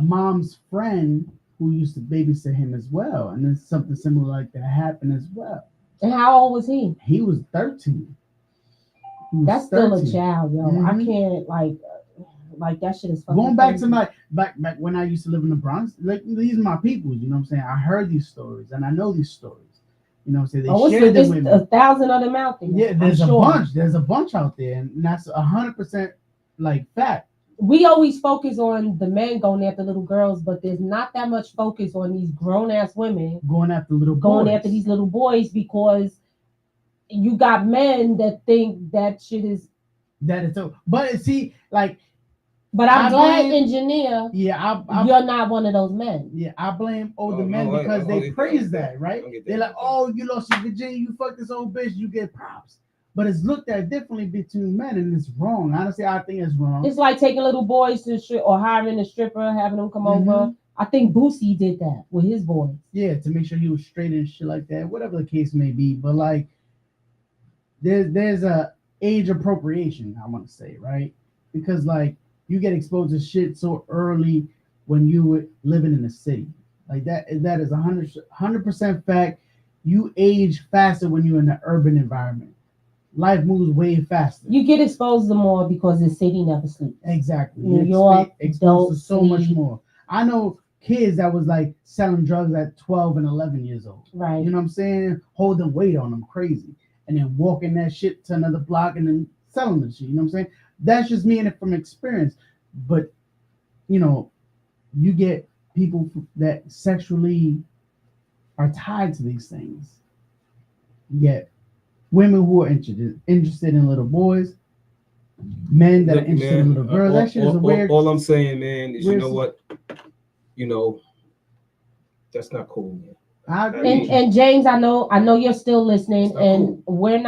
Speaker 3: mom's friend who used to babysit him as well, and then something similar like that happened as well.
Speaker 2: and how old was he?
Speaker 3: He was 13. He was
Speaker 2: That's still a
Speaker 3: 13.
Speaker 2: child, yo. I
Speaker 3: Mhm.
Speaker 2: can't like that shit is fucking
Speaker 3: Going back
Speaker 2: crazy.
Speaker 3: to back when I used to live in the Bronx, like these are my people, you know what I'm saying? I heard these stories and I know these stories. You know what I'm saying? They shared them with me.
Speaker 2: 1,000 of them out there.
Speaker 3: Yeah, there's
Speaker 2: I'm
Speaker 3: a
Speaker 2: sure.
Speaker 3: bunch. There's a bunch out there, and that's 100% like fact.
Speaker 2: We always focus on the men going after little girls, but there's not that much focus on these grown ass women
Speaker 3: Going after little
Speaker 2: going
Speaker 3: boys.
Speaker 2: after these little boys because you got men that think that shit is.
Speaker 3: That is so. But see, like,
Speaker 2: But I'm
Speaker 3: I
Speaker 2: glad,
Speaker 3: blame-
Speaker 2: engineer,
Speaker 3: yeah,
Speaker 2: you're not one of those men.
Speaker 3: yeah, I blame older
Speaker 4: Oh,
Speaker 3: men
Speaker 4: no,
Speaker 3: because
Speaker 4: I
Speaker 3: they
Speaker 4: get
Speaker 3: praise
Speaker 4: that.
Speaker 3: that, right?
Speaker 4: I get that.
Speaker 3: They're like, oh, you lost your virginity, you fucked this old bitch, you get props. But it's looked at differently between men, and it's wrong. Honestly, I think it's wrong.
Speaker 2: It's like taking little boys to strip or hiring a stripper, having them come
Speaker 3: Mhm.
Speaker 2: over. I think Boosie did that with his boys.
Speaker 3: Yeah, to make sure he was straight and shit like that, whatever the case may be. But like, there's a age appropriation, I want to say, right? Because like you get exposed to shit so early when you were living in the city, like that is 100% fact. You age faster when you're in the urban environment. Life moves way faster.
Speaker 2: You get exposed to more because the city never sleeps.
Speaker 3: Exactly.
Speaker 2: New
Speaker 3: You're
Speaker 2: York
Speaker 3: exposed to so
Speaker 2: don't
Speaker 3: much
Speaker 2: sleep.
Speaker 3: more. I know kids that was like selling drugs at 12 and 11 years old.
Speaker 2: Right.
Speaker 3: You know what I'm saying? Holding weight on them crazy. And then walking that shit to another block and then selling the shit. You know what I'm saying? That's just me and it from experience. But, you know, you get people that sexually are tied to these things. You get women who are interested in little boys, men that
Speaker 4: Look,
Speaker 3: are interested
Speaker 4: man,
Speaker 3: in little girls. That shit is a weird.
Speaker 4: all I'm saying, man, is you
Speaker 3: weird
Speaker 4: know what? You know, that's not cool, man.
Speaker 3: I agree. with you.
Speaker 2: And James, I know you're still listening,
Speaker 4: It's not
Speaker 2: and
Speaker 4: cool.
Speaker 2: I'm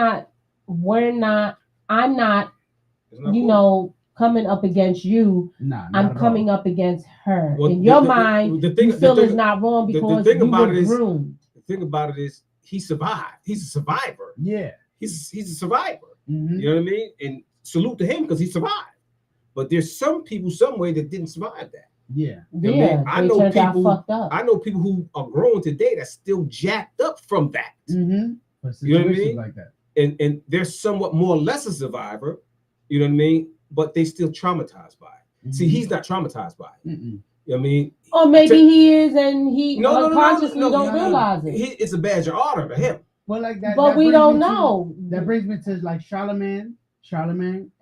Speaker 2: not,
Speaker 4: It's not
Speaker 2: you
Speaker 4: cool.
Speaker 2: know, coming up against you.
Speaker 3: Nah, not
Speaker 2: I'm
Speaker 3: at
Speaker 2: coming
Speaker 3: all.
Speaker 2: up against her.
Speaker 4: Well,
Speaker 2: In your
Speaker 4: the
Speaker 2: mind,
Speaker 4: thing-
Speaker 2: you feel
Speaker 4: the
Speaker 2: it's
Speaker 4: thing-
Speaker 2: not wrong
Speaker 4: the
Speaker 2: because
Speaker 4: thing
Speaker 2: you
Speaker 4: about
Speaker 2: were
Speaker 4: it is-
Speaker 2: groomed.
Speaker 4: The thing about it is he survived. He's a survivor.
Speaker 3: Yeah.
Speaker 4: He's a survivor.
Speaker 3: Mhm.
Speaker 4: You know what I mean? And salute to him because he survived. But there's some people somewhere that didn't survive that.
Speaker 3: Yeah.
Speaker 2: Yeah,
Speaker 4: I
Speaker 2: they
Speaker 4: know
Speaker 2: turned out
Speaker 4: people.
Speaker 2: fucked up.
Speaker 4: I know people who are grown today that's still jacked up from that.
Speaker 3: Mm-hmm.
Speaker 4: You know what I mean?
Speaker 3: Like that.
Speaker 4: And they're somewhat more or less a survivor. You know what I mean? But they still traumatized by it.
Speaker 3: Mm-hmm.
Speaker 4: See, he's not traumatized by it.
Speaker 3: Mm-mm.
Speaker 4: You know what I mean?
Speaker 2: Or maybe he is, and he
Speaker 4: No,
Speaker 2: unconsciously
Speaker 4: no,
Speaker 2: don't
Speaker 3: no.
Speaker 2: realize it.
Speaker 4: It's a badge of honor to him.
Speaker 3: Well, like that.
Speaker 2: But
Speaker 3: that
Speaker 2: we
Speaker 3: brings
Speaker 2: don't
Speaker 3: me to-
Speaker 2: know.
Speaker 3: That brings me to like Charlemagne,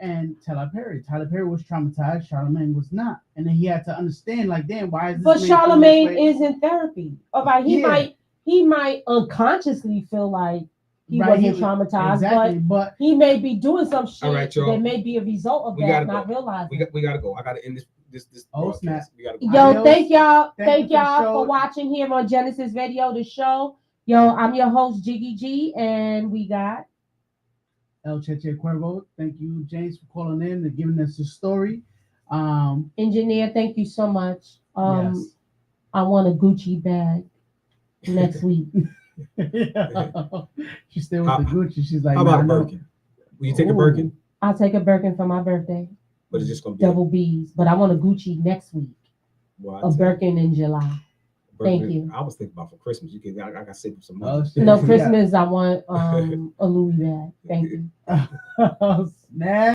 Speaker 3: and Tyler Perry. Tyler Perry was traumatized. Charlemagne was not, and then he had to understand, like, damn, why is this?
Speaker 2: But
Speaker 3: man
Speaker 2: Charlemagne
Speaker 3: feeling this way?
Speaker 2: is in therapy. Okay, he might unconsciously feel like he
Speaker 3: Right,
Speaker 2: wasn't traumatized,
Speaker 3: exactly, but
Speaker 2: he may be doing some shit
Speaker 4: All right, y'all.
Speaker 2: that may be a result of
Speaker 4: We
Speaker 2: that,
Speaker 4: gotta
Speaker 2: not
Speaker 4: go.
Speaker 2: realizing.
Speaker 4: We gotta go. I gotta end this
Speaker 3: Oh,
Speaker 4: broadcast.
Speaker 3: snap.
Speaker 4: We gotta go.
Speaker 2: Yo,
Speaker 3: Adios.
Speaker 2: thank y'all.
Speaker 3: Thank
Speaker 2: Thank
Speaker 3: you for the
Speaker 2: y'all
Speaker 3: show.
Speaker 2: for watching here on Genesis Radio, the show. Yo, I'm your host, Jiggy G, and we got
Speaker 3: El Cheche Cuervo. Thank you, James, for calling in and giving us the story.
Speaker 2: Engineer. Thank you so much.
Speaker 3: Yes.
Speaker 2: I want a Gucci bag next week.
Speaker 3: She's still with the Gucci. She's like,
Speaker 4: How about a
Speaker 3: no.
Speaker 4: Birkin? Will you take a
Speaker 3: Ooh.
Speaker 4: Birkin?
Speaker 2: I'll take a Birkin for my birthday.
Speaker 4: But it's just gonna be
Speaker 2: Double B's, but I want a Gucci next week.
Speaker 4: Well,
Speaker 2: A Birkin in July. Thank you.
Speaker 4: I was thinking about for Christmas. I got save up some
Speaker 3: Oh,
Speaker 4: money.
Speaker 3: shit.
Speaker 2: No, Christmas, I want a Louis bag. Thank you.
Speaker 3: Oh, snap.